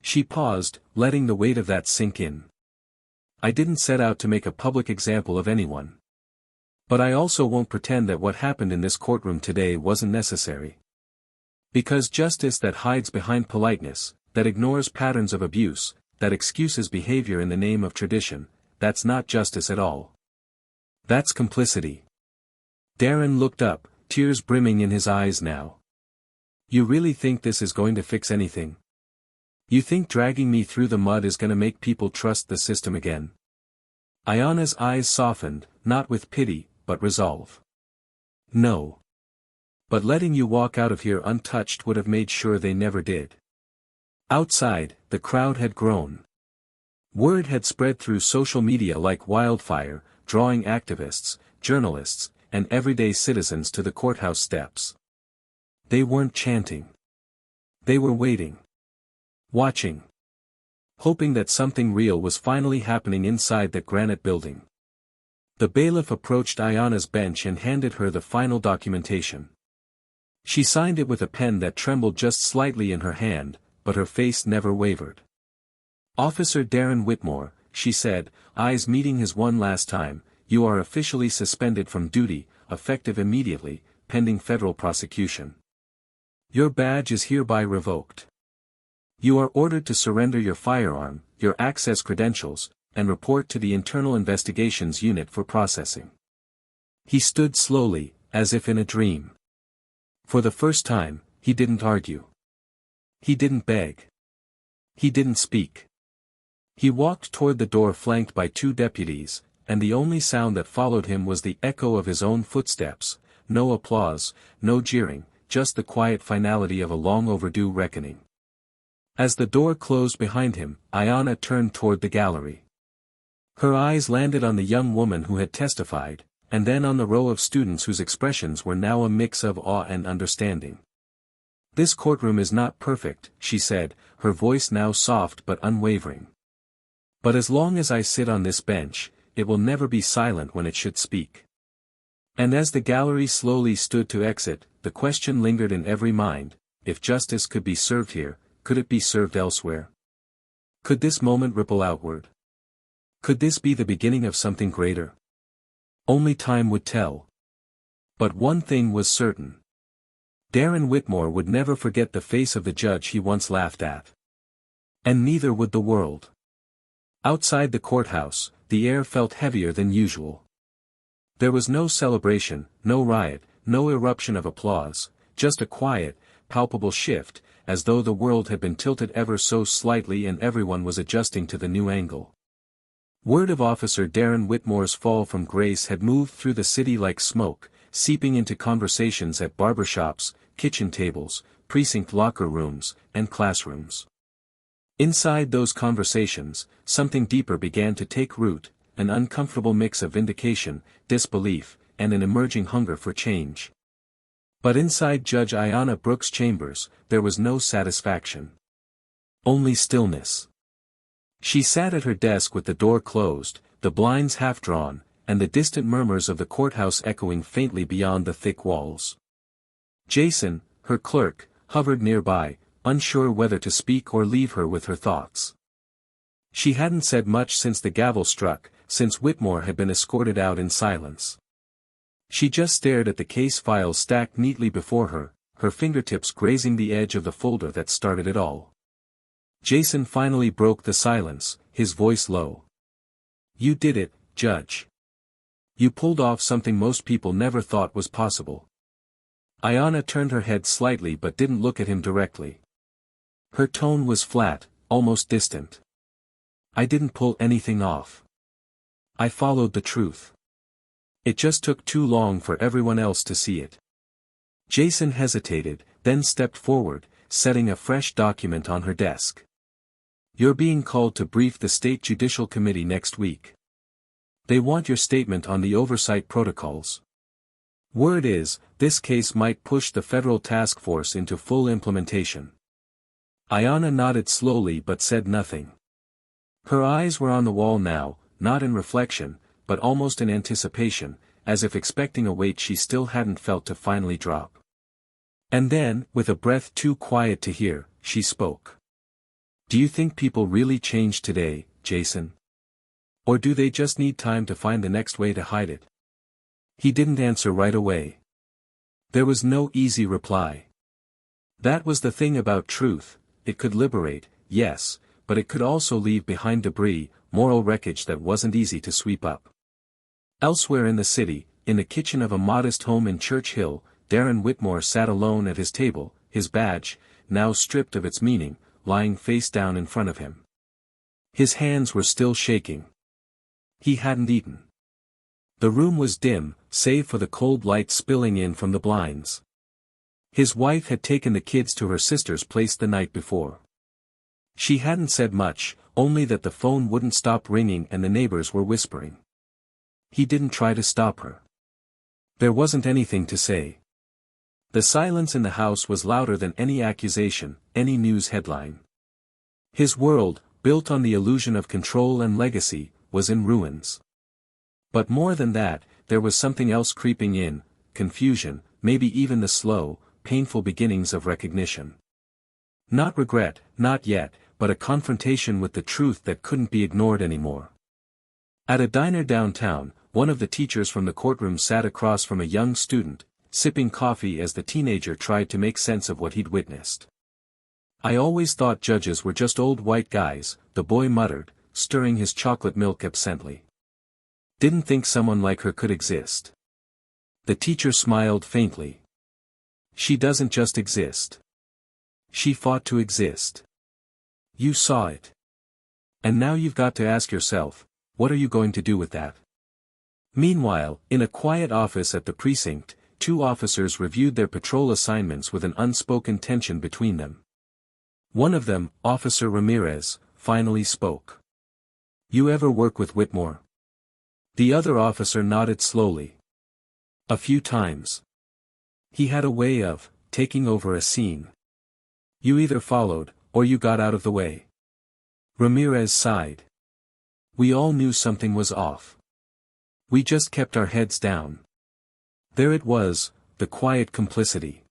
She paused, letting the weight of that sink in. I didn't set out to make a public example of anyone. But I also won't pretend that what happened in this courtroom today wasn't necessary. Because justice that hides behind politeness, that ignores patterns of abuse, that excuses behavior in the name of tradition, that's not justice at all. That's complicity. Darren looked up, tears brimming in his eyes now. You really think this is going to fix anything? You think dragging me through the mud is going to make people trust the system again? Ayanna's eyes softened, not with pity, but resolve. No. But letting you walk out of here untouched would have made sure they never did. Outside, the crowd had grown. Word had spread through social media like wildfire, drawing activists, journalists, and everyday citizens to the courthouse steps. They weren't chanting. They were waiting. Watching. Hoping that something real was finally happening inside that granite building. The bailiff approached Ayanna's bench and handed her the final documentation. She signed it with a pen that trembled just slightly in her hand, but her face never wavered. Officer Darren Whitmore, she said, eyes meeting his one last time, you are officially suspended from duty, effective immediately, pending federal prosecution. Your badge is hereby revoked. You are ordered to surrender your firearm, your access credentials, and report to the Internal Investigations Unit for processing. He stood slowly, as if in a dream. For the first time, he didn't argue. He didn't beg. He didn't speak. He walked toward the door flanked by 2 deputies, and the only sound that followed him was the echo of his own footsteps, no applause, no jeering, just the quiet finality of a long overdue reckoning. As the door closed behind him, Ayanna turned toward the gallery. Her eyes landed on the young woman who had testified, and then on the row of students whose expressions were now a mix of awe and understanding. "This courtroom is not perfect," she said, her voice now soft but unwavering. "But as long as I sit on this bench, it will never be silent when it should speak." And as the gallery slowly stood to exit, the question lingered in every mind: if justice could be served here, could it be served elsewhere? Could this moment ripple outward? Could this be the beginning of something greater? Only time would tell. But one thing was certain. Darren Whitmore would never forget the face of the judge he once laughed at. And neither would the world. Outside the courthouse, the air felt heavier than usual. There was no celebration, no riot, no eruption of applause, just a quiet, palpable shift, as though the world had been tilted ever so slightly and everyone was adjusting to the new angle. Word of Officer Darren Whitmore's fall from grace had moved through the city like smoke, seeping into conversations at barbershops, kitchen tables, precinct locker rooms, and classrooms. Inside those conversations, something deeper began to take root, an uncomfortable mix of vindication, disbelief, and an emerging hunger for change. But inside Judge Ayanna Brooks' chambers, there was no satisfaction. Only stillness. She sat at her desk with the door closed, the blinds half drawn, and the distant murmurs of the courthouse echoing faintly beyond the thick walls. Jason, her clerk, hovered nearby, unsure whether to speak or leave her with her thoughts. She hadn't said much since the gavel struck, since Whitmore had been escorted out in silence. She just stared at the case files stacked neatly before her, her fingertips grazing the edge of the folder that started it all. Jason finally broke the silence, his voice low. "You did it, Judge. You pulled off something most people never thought was possible." Ayanna turned her head slightly but didn't look at him directly. Her tone was flat, almost distant. "I didn't pull anything off. I followed the truth. It just took too long for everyone else to see it." Jason hesitated, then stepped forward, setting a fresh document on her desk. "You're being called to brief the State Judicial Committee next week. They want your statement on the oversight protocols. Word is, this case might push the federal task force into full implementation." Ayanna nodded slowly but said nothing. Her eyes were on the wall now, not in reflection, but almost in anticipation, as if expecting a weight she still hadn't felt to finally drop. And then, with a breath too quiet to hear, she spoke. "Do you think people really change today, Jason? Or do they just need time to find the next way to hide it?" He didn't answer right away. There was no easy reply. That was the thing about truth, it could liberate, yes, but it could also leave behind debris, moral wreckage that wasn't easy to sweep up. Elsewhere in the city, in the kitchen of a modest home in Church Hill, Darren Whitmore sat alone at his table, his badge, now stripped of its meaning, lying face down in front of him. His hands were still shaking. He hadn't eaten. The room was dim, save for the cold light spilling in from the blinds. His wife had taken the kids to her sister's place the night before. She hadn't said much, only that the phone wouldn't stop ringing and the neighbors were whispering. He didn't try to stop her. There wasn't anything to say. The silence in the house was louder than any accusation, any news headline. His world, built on the illusion of control and legacy, was in ruins. But more than that, there was something else creeping in, confusion, maybe even the slow, painful beginnings of recognition. Not regret, not yet, but a confrontation with the truth that couldn't be ignored anymore. At a diner downtown, one of the teachers from the courtroom sat across from a young student, sipping coffee as the teenager tried to make sense of what he'd witnessed. I always thought judges were just old white guys, the boy muttered, stirring his chocolate milk absently. Didn't think someone like her could exist. The teacher smiled faintly. She doesn't just exist. She fought to exist. You saw it. And now you've got to ask yourself, what are you going to do with that? Meanwhile, in a quiet office at the precinct, two officers reviewed their patrol assignments with an unspoken tension between them. One of them, Officer Ramirez, finally spoke. You ever work with Whitmore? The other officer nodded slowly. A few times. He had a way of taking over a scene. You either followed, or you got out of the way. Ramirez sighed. We all knew something was off. We just kept our heads down. There it was, the quiet complicity.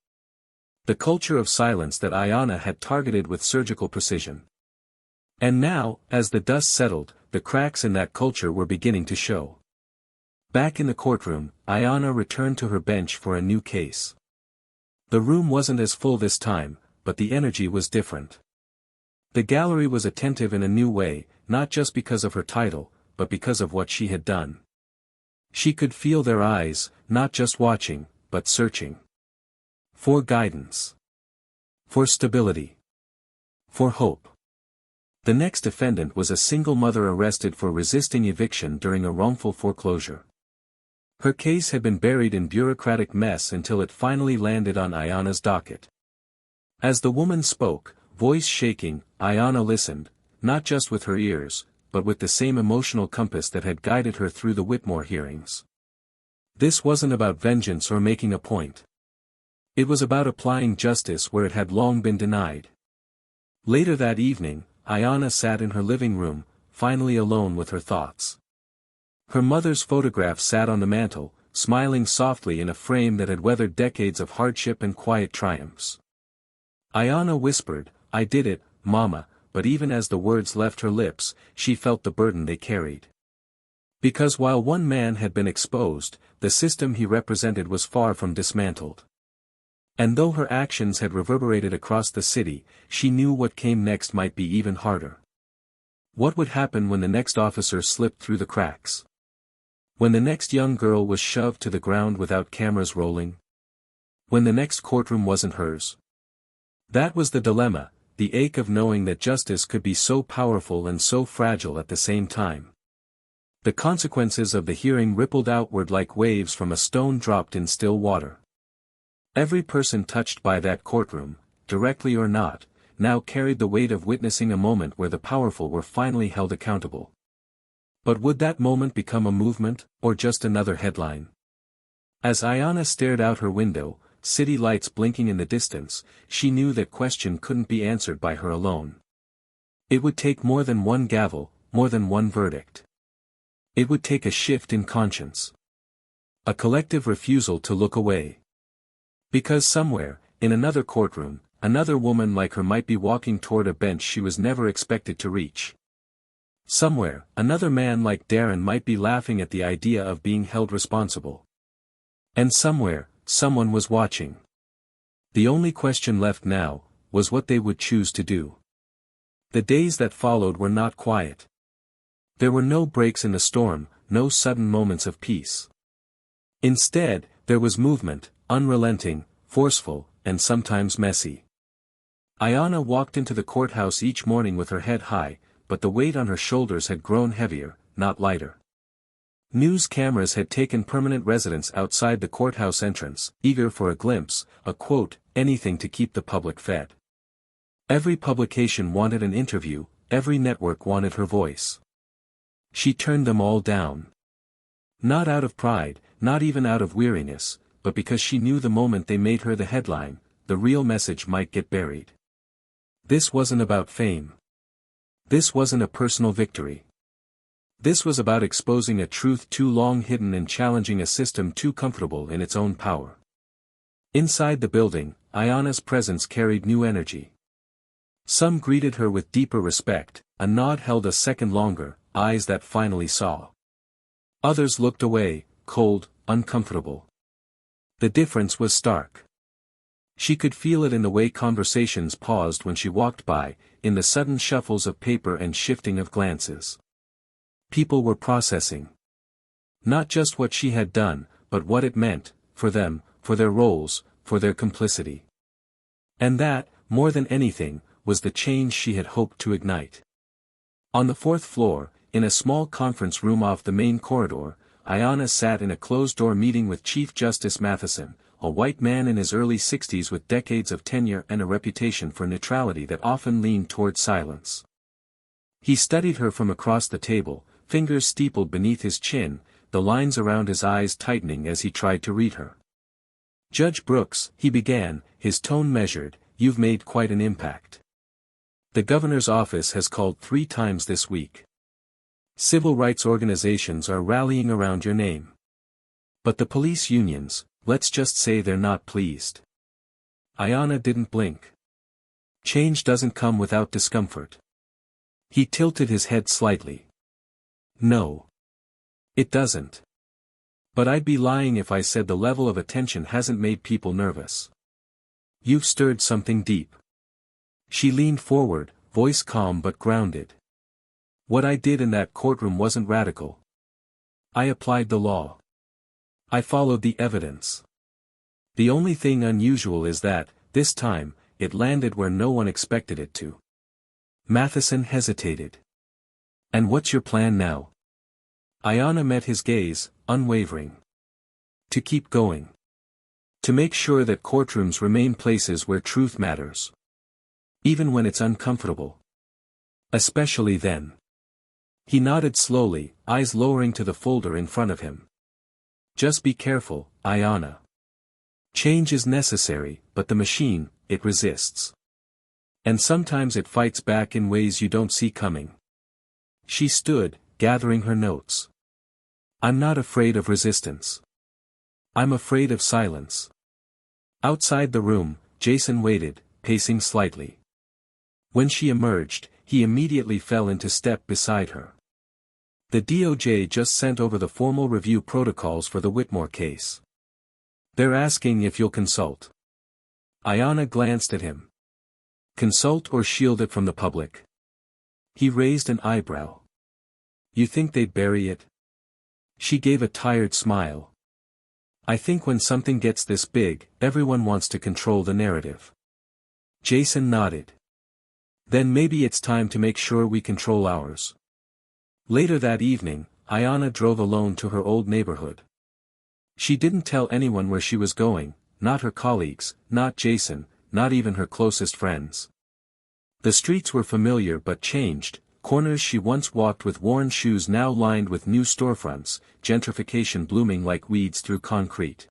The culture of silence that Ayanna had targeted with surgical precision. And now, as the dust settled, the cracks in that culture were beginning to show. Back in the courtroom, Ayanna returned to her bench for a new case. The room wasn't as full this time, but the energy was different. The gallery was attentive in a new way, not just because of her title, but because of what she had done. She could feel their eyes, not just watching, but searching. For guidance. For stability. For hope. The next defendant was a single mother arrested for resisting eviction during a wrongful foreclosure. Her case had been buried in bureaucratic mess until it finally landed on Ayanna's docket. As the woman spoke, voice shaking, Ayanna listened, not just with her ears, but with the same emotional compass that had guided her through the Whitmore hearings. This wasn't about vengeance or making a point. It was about applying justice where it had long been denied. Later that evening, Ayanna sat in her living room, finally alone with her thoughts. Her mother's photograph sat on the mantel, smiling softly in a frame that had weathered decades of hardship and quiet triumphs. Ayanna whispered, I did it, Mama, but even as the words left her lips, she felt the burden they carried. Because while one man had been exposed, the system he represented was far from dismantled. And though her actions had reverberated across the city, she knew what came next might be even harder. What would happen when the next officer slipped through the cracks? When the next young girl was shoved to the ground without cameras rolling? When the next courtroom wasn't hers? That was the dilemma, the ache of knowing that justice could be so powerful and so fragile at the same time. The consequences of the hearing rippled outward like waves from a stone dropped in still water. Every person touched by that courtroom, directly or not, now carried the weight of witnessing a moment where the powerful were finally held accountable. But would that moment become a movement, or just another headline? As Ayanna stared out her window, city lights blinking in the distance, she knew that question couldn't be answered by her alone. It would take more than one gavel, more than one verdict. It would take a shift in conscience. A collective refusal to look away. Because somewhere, in another courtroom, another woman like her might be walking toward a bench she was never expected to reach. Somewhere, another man like Darren might be laughing at the idea of being held responsible. And somewhere, someone was watching. The only question left now, was what they would choose to do. The days that followed were not quiet. There were no breaks in the storm, no sudden moments of peace. Instead, there was movement, unrelenting, forceful, and sometimes messy. Ayanna walked into the courthouse each morning with her head high, but the weight on her shoulders had grown heavier, not lighter. News cameras had taken permanent residence outside the courthouse entrance, eager for a glimpse, a quote, anything to keep the public fed. Every publication wanted an interview, every network wanted her voice. She turned them all down. Not out of pride, not even out of weariness, but because she knew the moment they made her the headline, the real message might get buried. This wasn't about fame. This wasn't a personal victory. This was about exposing a truth too long hidden and challenging a system too comfortable in its own power. Inside the building, Ayanna's presence carried new energy. Some greeted her with deeper respect, a nod held a second longer, eyes that finally saw. Others looked away, cold, uncomfortable. The difference was stark. She could feel it in the way conversations paused when she walked by, in the sudden shuffles of paper and shifting of glances. People were processing. Not just what she had done, but what it meant, for them, for their roles, for their complicity. And that, more than anything, was the change she had hoped to ignite. On the fourth floor, in a small conference room off the main corridor, Ayanna sat in a closed-door meeting with Chief Justice Matheson, a white man in his early 60s with decades of tenure and a reputation for neutrality that often leaned toward silence. He studied her from across the table, fingers steepled beneath his chin, the lines around his eyes tightening as he tried to read her. "Judge Brooks," he began, his tone measured, "you've made quite an impact. The governor's office has called 3 times this week. Civil rights organizations are rallying around your name. But the police unions, let's just say they're not pleased." Ayanna didn't blink. Change doesn't come without discomfort. He tilted his head slightly. "No. It doesn't. But I'd be lying if I said the level of attention hasn't made people nervous. You've stirred something deep." She leaned forward, voice calm but grounded. "What I did in that courtroom wasn't radical. I applied the law. I followed the evidence. The only thing unusual is that, this time, it landed where no one expected it to." Matheson hesitated. "And what's your plan now?" Ayanna met his gaze, unwavering. "To keep going. To make sure that courtrooms remain places where truth matters. Even when it's uncomfortable. Especially then." He nodded slowly, eyes lowering to the folder in front of him. "Just be careful, Ayanna. Change is necessary, but the machine, it resists. And sometimes it fights back in ways you don't see coming." She stood, gathering her notes. "I'm not afraid of resistance. I'm afraid of silence." Outside the room, Jason waited, pacing slightly. When she emerged, he immediately fell into step beside her. "The DOJ just sent over the formal review protocols for the Whitmore case. They're asking if you'll consult." Ayanna glanced at him. "Consult or shield it from the public?" He raised an eyebrow. "You think they'd bury it?" She gave a tired smile. "I think when something gets this big, everyone wants to control the narrative." Jason nodded. "Then maybe it's time to make sure we control ours." Later that evening, Ayanna drove alone to her old neighborhood. She didn't tell anyone where she was going, not her colleagues, not Jason, not even her closest friends. The streets were familiar but changed, corners she once walked with worn shoes now lined with new storefronts, gentrification blooming like weeds through concrete.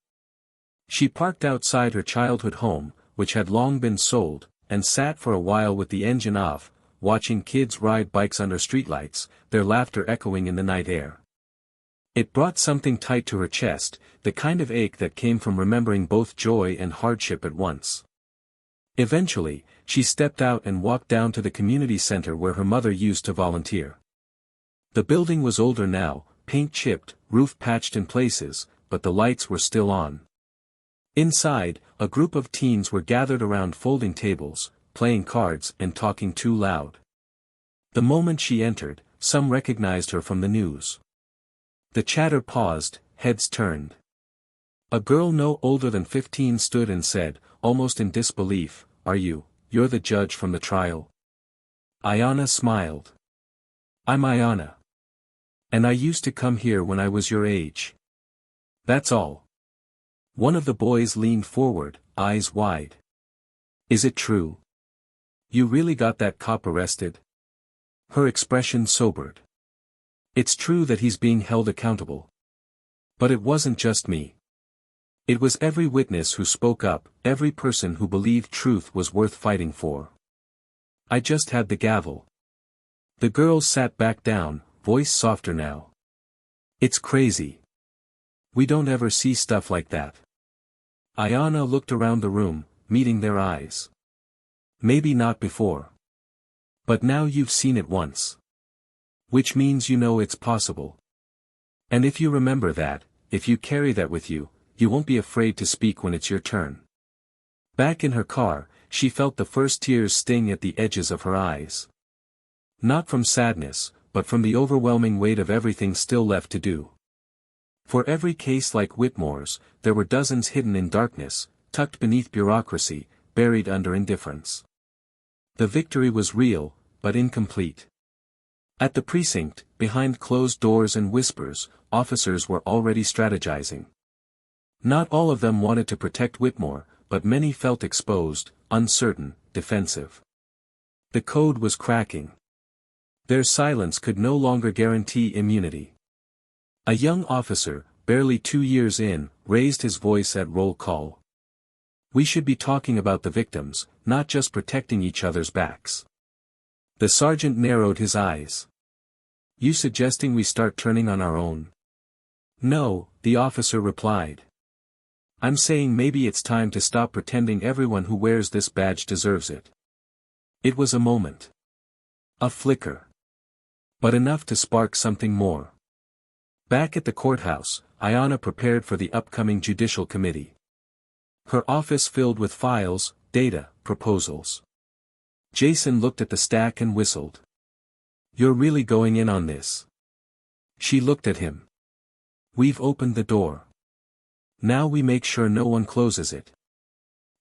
She parked outside her childhood home, which had long been sold, and sat for a while with the engine off, watching kids ride bikes under streetlights, their laughter echoing in the night air. It brought something tight to her chest, the kind of ache that came from remembering both joy and hardship at once. Eventually, she stepped out and walked down to the community center where her mother used to volunteer. The building was older now, paint chipped, roof patched in places, but the lights were still on. Inside, a group of teens were gathered around folding tables, playing cards and talking too loud. The moment she entered, some recognized her from the news. The chatter paused, heads turned. A girl no older than 15 stood and said, almost in disbelief, "You're the judge from the trial?" Ayanna smiled. "I'm Ayanna. And I used to come here when I was your age. That's all." One of the boys leaned forward, eyes wide. "Is it true? You really got that cop arrested?" Her expression sobered. "It's true that he's being held accountable. But it wasn't just me. It was every witness who spoke up, every person who believed truth was worth fighting for. I just had the gavel." The girl sat back down, voice softer now. "It's crazy. We don't ever see stuff like that." Ayanna looked around the room, meeting their eyes. "Maybe not before. But now you've seen it once. Which means you know it's possible. And if you remember that, if you carry that with you, you won't be afraid to speak when it's your turn." Back in her car, she felt the first tears sting at the edges of her eyes. Not from sadness, but from the overwhelming weight of everything still left to do. For every case like Whitmore's, there were dozens hidden in darkness, tucked beneath bureaucracy, buried under indifference. The victory was real, but incomplete. At the precinct, behind closed doors and whispers, officers were already strategizing. Not all of them wanted to protect Whitmore, but many felt exposed, uncertain, defensive. The code was cracking. Their silence could no longer guarantee immunity. A young officer, barely 2 years in, raised his voice at roll call. "We should be talking about the victims, not just protecting each other's backs." The sergeant narrowed his eyes. "You suggesting we start turning on our own?" "No," the officer replied. "I'm saying maybe it's time to stop pretending everyone who wears this badge deserves it." It was a moment. A flicker. But enough to spark something more. Back at the courthouse, Ayanna prepared for the upcoming judicial committee. Her office filled with files, data, proposals. Jason looked at the stack and whistled. "You're really going in on this?" She looked at him. "We've opened the door. Now we make sure no one closes it."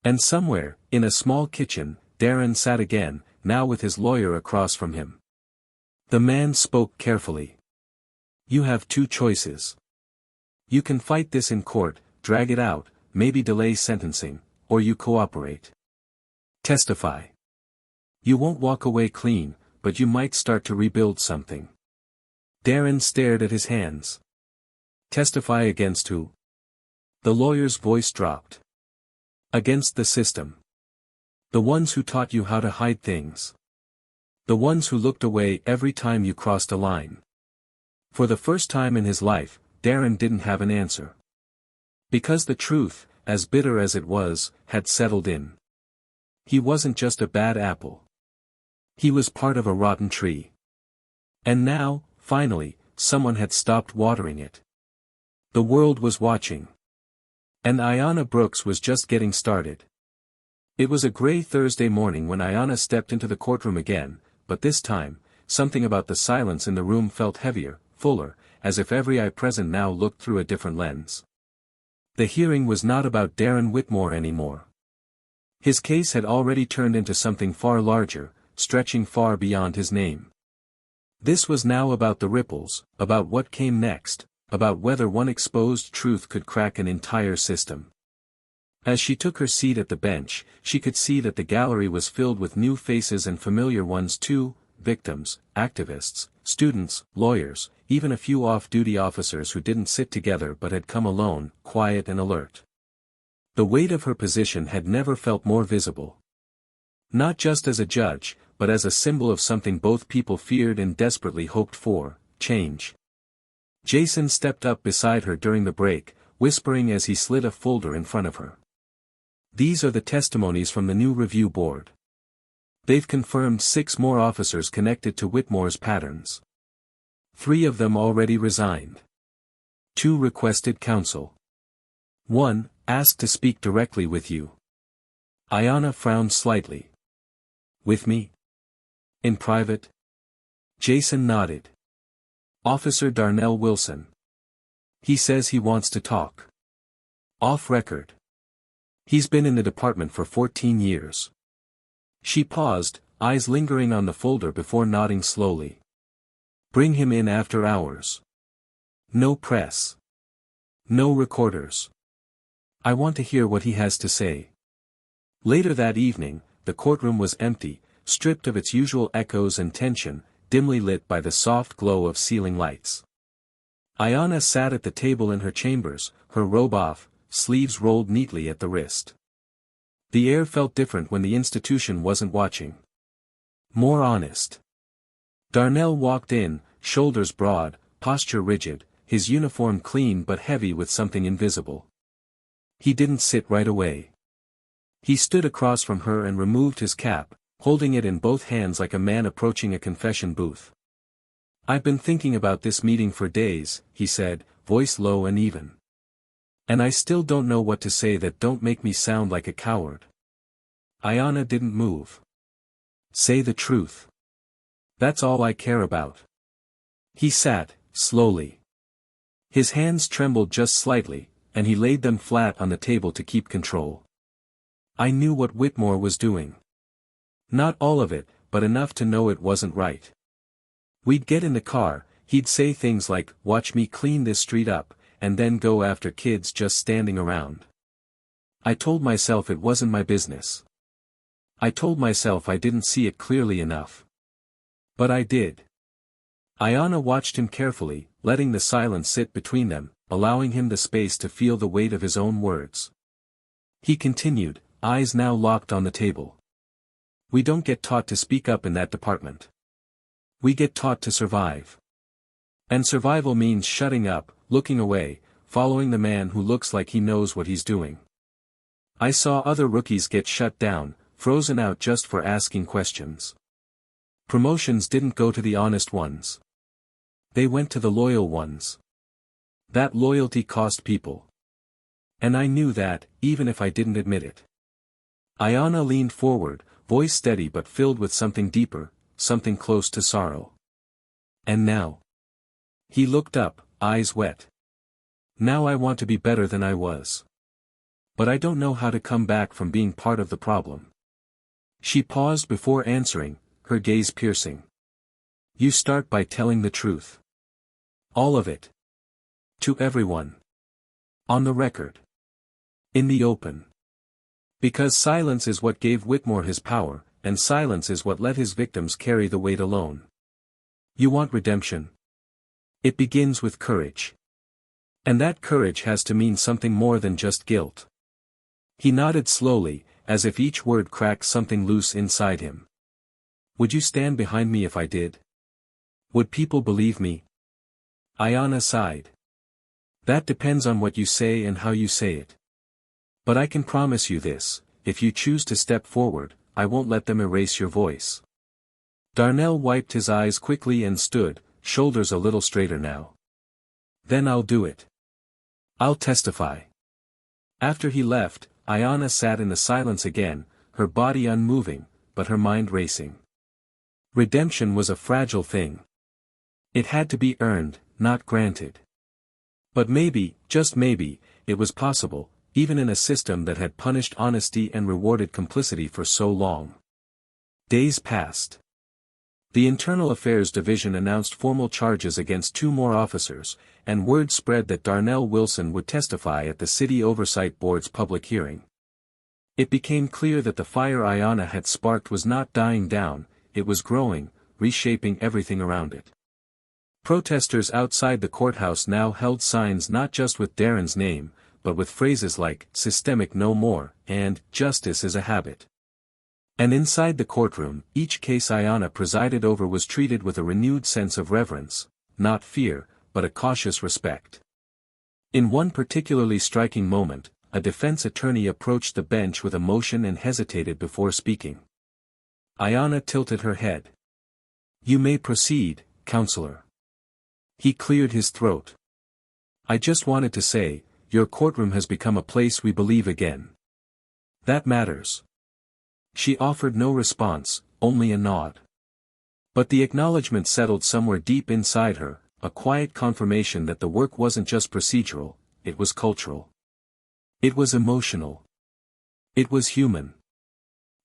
And somewhere, in a small kitchen, Darren sat again, now with his lawyer across from him. The man spoke carefully. "You have 2 choices. You can fight this in court, drag it out, maybe delay sentencing, or you cooperate. Testify. You won't walk away clean, but you might start to rebuild something." Darren stared at his hands. "Testify against who?" The lawyer's voice dropped. "Against the system. The ones who taught you how to hide things. The ones who looked away every time you crossed a line." For the first time in his life, Darren didn't have an answer. Because the truth, as bitter as it was, had settled in. He wasn't just a bad apple. He was part of a rotten tree. And now, finally, someone had stopped watering it. The world was watching. And Ayanna Brooks was just getting started. It was a gray Thursday morning when Ayanna stepped into the courtroom again, but this time, something about the silence in the room felt heavier, fuller, as if every eye present now looked through a different lens. The hearing was not about Darren Whitmore anymore. His case had already turned into something far larger, stretching far beyond his name. This was now about the ripples, about what came next, about whether one exposed truth could crack an entire system. As she took her seat at the bench, she could see that the gallery was filled with new faces and familiar ones too: victims, activists, students, lawyers, even a few off-duty officers who didn't sit together but had come alone, quiet and alert. The weight of her position had never felt more visible. Not just as a judge, but as a symbol of something both people feared and desperately hoped for: change. Jason stepped up beside her during the break, whispering as he slid a folder in front of her. "These are the testimonies from the new review board. They've confirmed 6 more officers connected to Whitmore's patterns. 3 of them already resigned. 2 requested counsel. 1 asked to speak directly with you." Ayanna frowned slightly. "With me? In private?" Jason nodded. "Officer Darnell Wilson. He says he wants to talk. Off record. He's been in the department for 14 years. She paused, eyes lingering on the folder before nodding slowly. "Bring him in after hours. No press. No recorders. I want to hear what he has to say." Later that evening, the courtroom was empty, stripped of its usual echoes and tension, dimly lit by the soft glow of ceiling lights. Ayanna sat at the table in her chambers, her robe off, sleeves rolled neatly at the wrist. The air felt different when the institution wasn't watching. More honest. Darnell walked in, shoulders broad, posture rigid, his uniform clean but heavy with something invisible. He didn't sit right away. He stood across from her and removed his cap, holding it in both hands like a man approaching a confession booth. "I've been thinking about this meeting for days," he said, voice low and even. "And I still don't know what to say that don't make me sound like a coward." Ayanna didn't move. Say the truth. That's all I care about. He sat, slowly. His hands trembled just slightly, and he laid them flat on the table to keep control. I knew what Whitmore was doing. Not all of it, but enough to know it wasn't right. We'd get in the car, he'd say things like, "Watch me clean this street up," and then go after kids just standing around. I told myself it wasn't my business. I told myself I didn't see it clearly enough. But I did. Ayanna watched him carefully, letting the silence sit between them, allowing him the space to feel the weight of his own words. He continued, eyes now locked on the table. We don't get taught to speak up in that department. We get taught to survive. And survival means shutting up, looking away, following the man who looks like he knows what he's doing. I saw other rookies get shut down, frozen out just for asking questions. Promotions didn't go to the honest ones. They went to the loyal ones. That loyalty cost people. And I knew that, even if I didn't admit it. Ayanna leaned forward, voice steady but filled with something deeper, something close to sorrow. And now? He looked up, eyes wet. Now I want to be better than I was. But I don't know how to come back from being part of the problem. She paused before answering, her gaze piercing. You start by telling the truth. All of it. To everyone. On the record. In the open. Because silence is what gave Whitmore his power, and silence is what let his victims carry the weight alone. You want redemption? It begins with courage. And that courage has to mean something more than just guilt. He nodded slowly, as if each word cracked something loose inside him. Would you stand behind me if I did? Would people believe me? Ayanna sighed. That depends on what you say and how you say it. But I can promise you this, if you choose to step forward, I won't let them erase your voice. Darnell wiped his eyes quickly and stood, shoulders a little straighter now. Then I'll do it. I'll testify. After he left, Ayanna sat in the silence again, her body unmoving, but her mind racing. Redemption was a fragile thing. It had to be earned, not granted. But maybe, just maybe, it was possible, even in a system that had punished honesty and rewarded complicity for so long. Days passed. The Internal Affairs Division announced formal charges against 2 more officers, and word spread that Darnell Wilson would testify at the City Oversight Board's public hearing. It became clear that the fire Ayanna had sparked was not dying down, it was growing, reshaping everything around it. Protesters outside the courthouse now held signs not just with Darren's name, but with phrases like, "Systemic no more," and, "Justice is a habit." And inside the courtroom, each case Ayanna presided over was treated with a renewed sense of reverence, not fear, but a cautious respect. In one particularly striking moment, a defense attorney approached the bench with emotion and hesitated before speaking. Ayanna tilted her head. "You may proceed, counselor." He cleared his throat. "I just wanted to say, your courtroom has become a place we believe again. That matters." She offered no response, only a nod. But the acknowledgement settled somewhere deep inside her, a quiet confirmation that the work wasn't just procedural, it was cultural. It was emotional. It was human.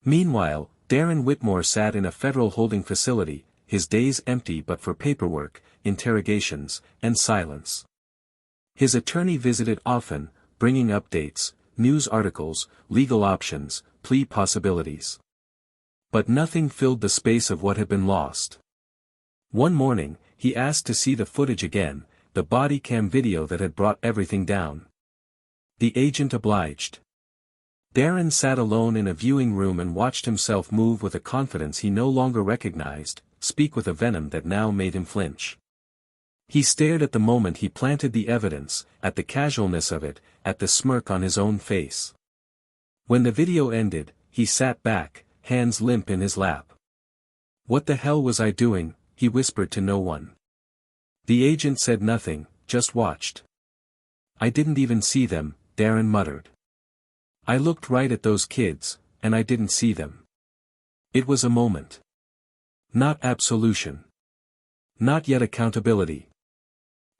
Meanwhile, Darren Whitmore sat in a federal holding facility, his days empty but for paperwork, interrogations, and silence. His attorney visited often, bringing updates, news articles, legal options, plea possibilities. But nothing filled the space of what had been lost. One morning, he asked to see the footage again, the body cam video that had brought everything down. The agent obliged. Darren sat alone in a viewing room and watched himself move with a confidence he no longer recognized, speak with a venom that now made him flinch. He stared at the moment he planted the evidence, at the casualness of it, at the smirk on his own face. When the video ended, he sat back, hands limp in his lap. "What the hell was I doing?" he whispered to no one. The agent said nothing, just watched. "I didn't even see them," Darren muttered. "I looked right at those kids, and I didn't see them. It was a moment. Not absolution. Not yet accountability.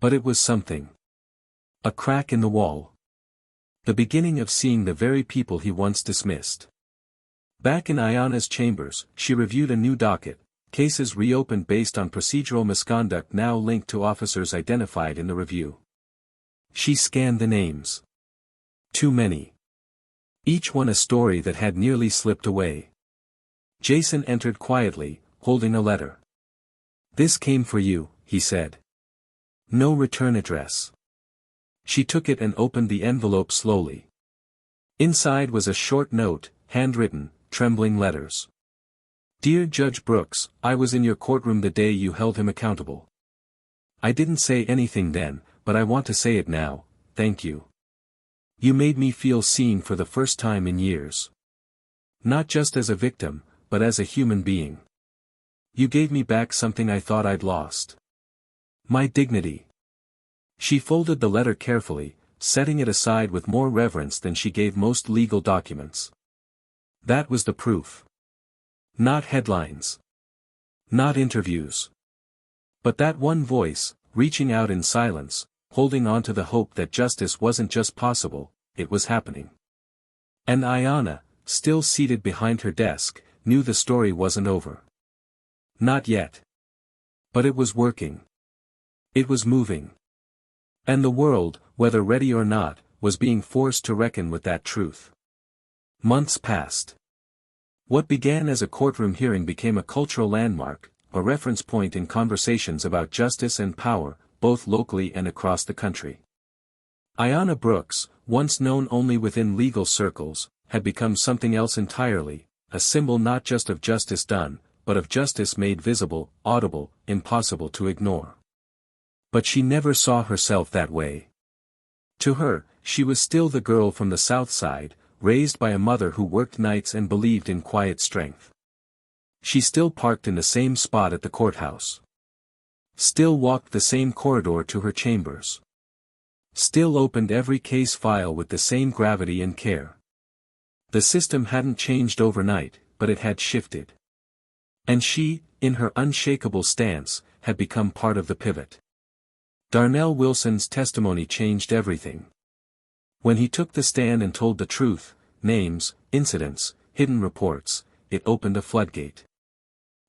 But it was something. A crack in the wall. The beginning of seeing the very people he once dismissed. Back in Ayanna's chambers, she reviewed a new docket, cases reopened based on procedural misconduct now linked to officers identified in the review. She scanned the names. Too many. Each one a story that had nearly slipped away. Jason entered quietly, holding a letter. "This came for you," he said. "No return address." She took it and opened the envelope slowly. Inside was a short note, handwritten, trembling letters. "Dear Judge Brooks, I was in your courtroom the day you held him accountable. I didn't say anything then, but I want to say it now, thank you. You made me feel seen for the first time in years. Not just as a victim, but as a human being. You gave me back something I thought I'd lost. My dignity." She folded the letter carefully, setting it aside with more reverence than she gave most legal documents. That was the proof. Not headlines. Not interviews. But that one voice, reaching out in silence, holding on to the hope that justice wasn't just possible, it was happening. And Ayanna, still seated behind her desk, knew the story wasn't over. Not yet. But it was working. It was moving. And the world, whether ready or not, was being forced to reckon with that truth. Months passed. What began as a courtroom hearing became a cultural landmark, a reference point in conversations about justice and power, both locally and across the country. Ayanna Brooks, once known only within legal circles, had become something else entirely, a symbol not just of justice done, but of justice made visible, audible, impossible to ignore. But she never saw herself that way. To her, she was still the girl from the South Side, raised by a mother who worked nights and believed in quiet strength. She still parked in the same spot at the courthouse. Still walked the same corridor to her chambers. Still opened every case file with the same gravity and care. The system hadn't changed overnight, but it had shifted. And she, in her unshakable stance, had become part of the pivot. Darnell Wilson's testimony changed everything. When he took the stand and told the truth, names, incidents, hidden reports, it opened a floodgate.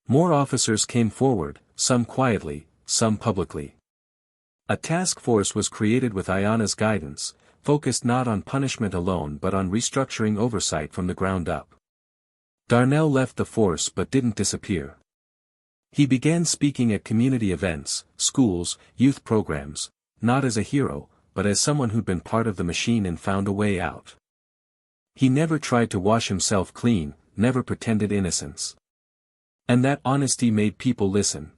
More officers came forward, some quietly, some publicly. A task force was created with Ayanna's guidance, focused not on punishment alone but on restructuring oversight from the ground up. Darnell left the force but didn't disappear. He began speaking at community events, schools, youth programs, not as a hero, but as someone who'd been part of the machine and found a way out. He never tried to wash himself clean, never pretended innocence. And that honesty made people listen.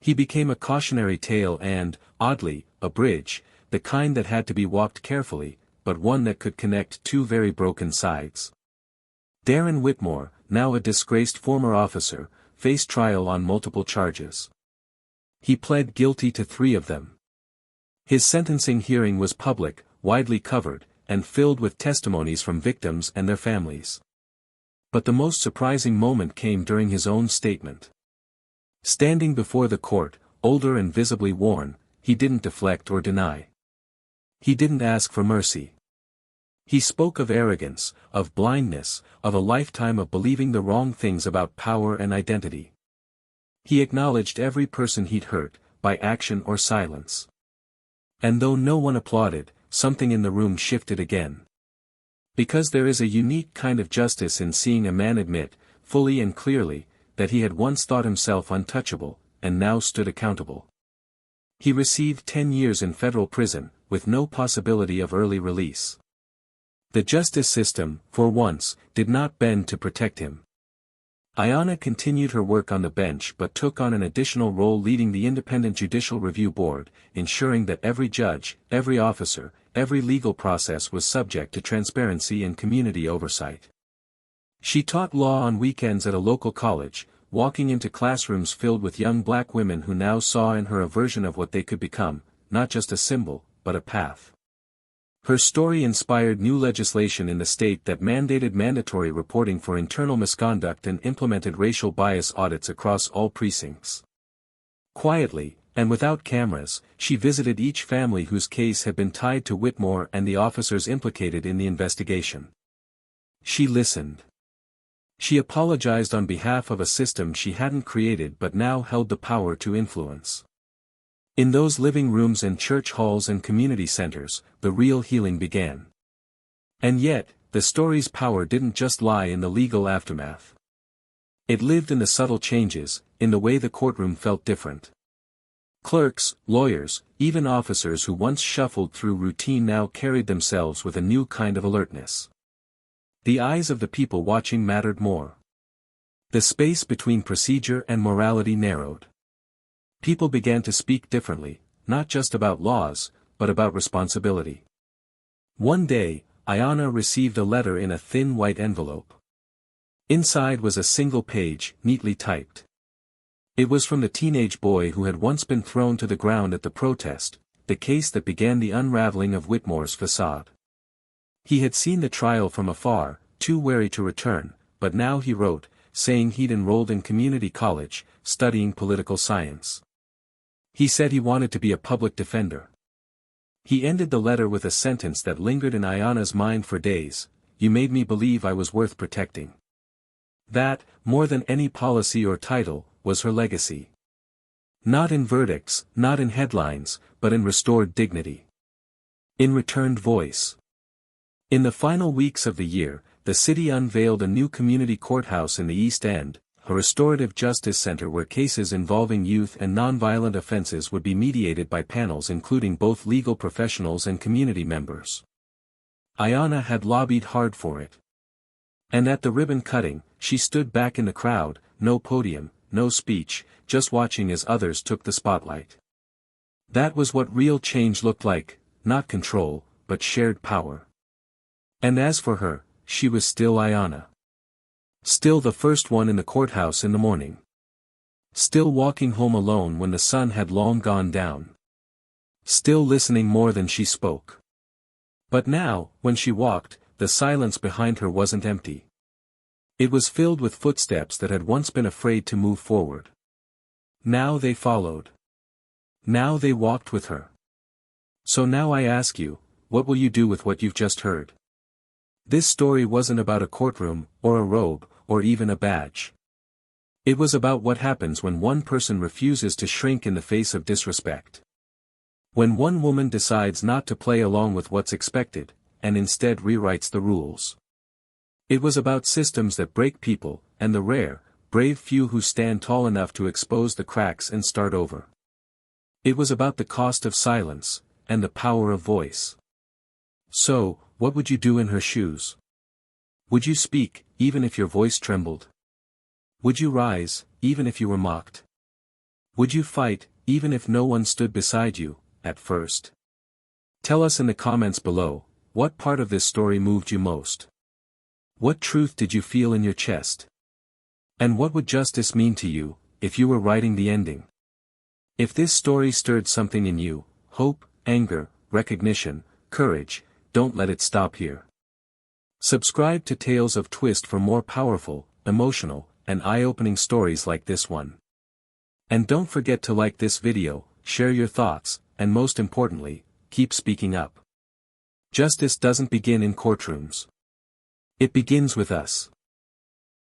He became a cautionary tale and, oddly, a bridge, the kind that had to be walked carefully, but one that could connect two very broken sides. Darren Whitmore, now a disgraced former officer, faced trial on multiple charges. He pled guilty to 3 of them. His sentencing hearing was public, widely covered, and filled with testimonies from victims and their families. But the most surprising moment came during his own statement. Standing before the court, older and visibly worn, he didn't deflect or deny. He didn't ask for mercy. He spoke of arrogance, of blindness, of a lifetime of believing the wrong things about power and identity. He acknowledged every person he'd hurt, by action or silence. And though no one applauded, something in the room shifted again. Because there is a unique kind of justice in seeing a man admit, fully and clearly, that he had once thought himself untouchable, and now stood accountable. He received 10 years in federal prison, with no possibility of early release. The justice system, for once, did not bend to protect him. Ayanna continued her work on the bench but took on an additional role leading the Independent Judicial Review Board, ensuring that every judge, every officer, every legal process was subject to transparency and community oversight. She taught law on weekends at a local college, walking into classrooms filled with young black women who now saw in her a version of what they could become, not just a symbol, but a path. Her story inspired new legislation in the state that mandated mandatory reporting for internal misconduct and implemented racial bias audits across all precincts. Quietly, and without cameras, she visited each family whose case had been tied to Whitmore and the officers implicated in the investigation. She listened. She apologized on behalf of a system she hadn't created but now held the power to influence. In those living rooms and church halls and community centers, the real healing began. And yet, the story's power didn't just lie in the legal aftermath. It lived in the subtle changes, in the way the courtroom felt different. Clerks, lawyers, even officers who once shuffled through routine now carried themselves with a new kind of alertness. The eyes of the people watching mattered more. The space between procedure and morality narrowed. People began to speak differently, not just about laws, but about responsibility. One day, Ayanna received a letter in a thin white envelope. Inside was a single page, neatly typed. It was from the teenage boy who had once been thrown to the ground at the protest, the case that began the unraveling of Whitmore's facade. He had seen the trial from afar, too wary to return, but now he wrote, saying he'd enrolled in community college, studying political science. He said he wanted to be a public defender. He ended the letter with a sentence that lingered in Ayanna's mind for days: "You made me believe I was worth protecting." That, more than any policy or title, was her legacy. Not in verdicts, not in headlines, but in restored dignity. In returned voice. In the final weeks of the year, the city unveiled a new community courthouse in the East End, a restorative justice center where cases involving youth and nonviolent offenses would be mediated by panels including both legal professionals and community members. Ayanna had lobbied hard for it. And at the ribbon cutting, she stood back in the crowd, no podium, no speech, just watching as others took the spotlight. That was what real change looked like, not control, but shared power. And as for her, she was still Ayanna. Still the first one in the courthouse in the morning. Still walking home alone when the sun had long gone down. Still listening more than she spoke. But now, when she walked, the silence behind her wasn't empty. It was filled with footsteps that had once been afraid to move forward. Now they followed. Now they walked with her. So now I ask you, what will you do with what you've just heard? This story wasn't about a courtroom, or a robe, or even a badge. It was about what happens when one person refuses to shrink in the face of disrespect. When one woman decides not to play along with what's expected, and instead rewrites the rules. It was about systems that break people, and the rare, brave few who stand tall enough to expose the cracks and start over. It was about the cost of silence, and the power of voice. So, what would you do in her shoes? Would you speak, even if your voice trembled? Would you rise, even if you were mocked? Would you fight, even if no one stood beside you, at first? Tell us in the comments below, what part of this story moved you most? What truth did you feel in your chest? And what would justice mean to you, if you were writing the ending? If this story stirred something in you, hope, anger, recognition, courage, don't let it stop here. Subscribe to Tales of Twist for more powerful, emotional, and eye-opening stories like this one. And don't forget to like this video, share your thoughts, and most importantly, keep speaking up. Justice doesn't begin in courtrooms. It begins with us.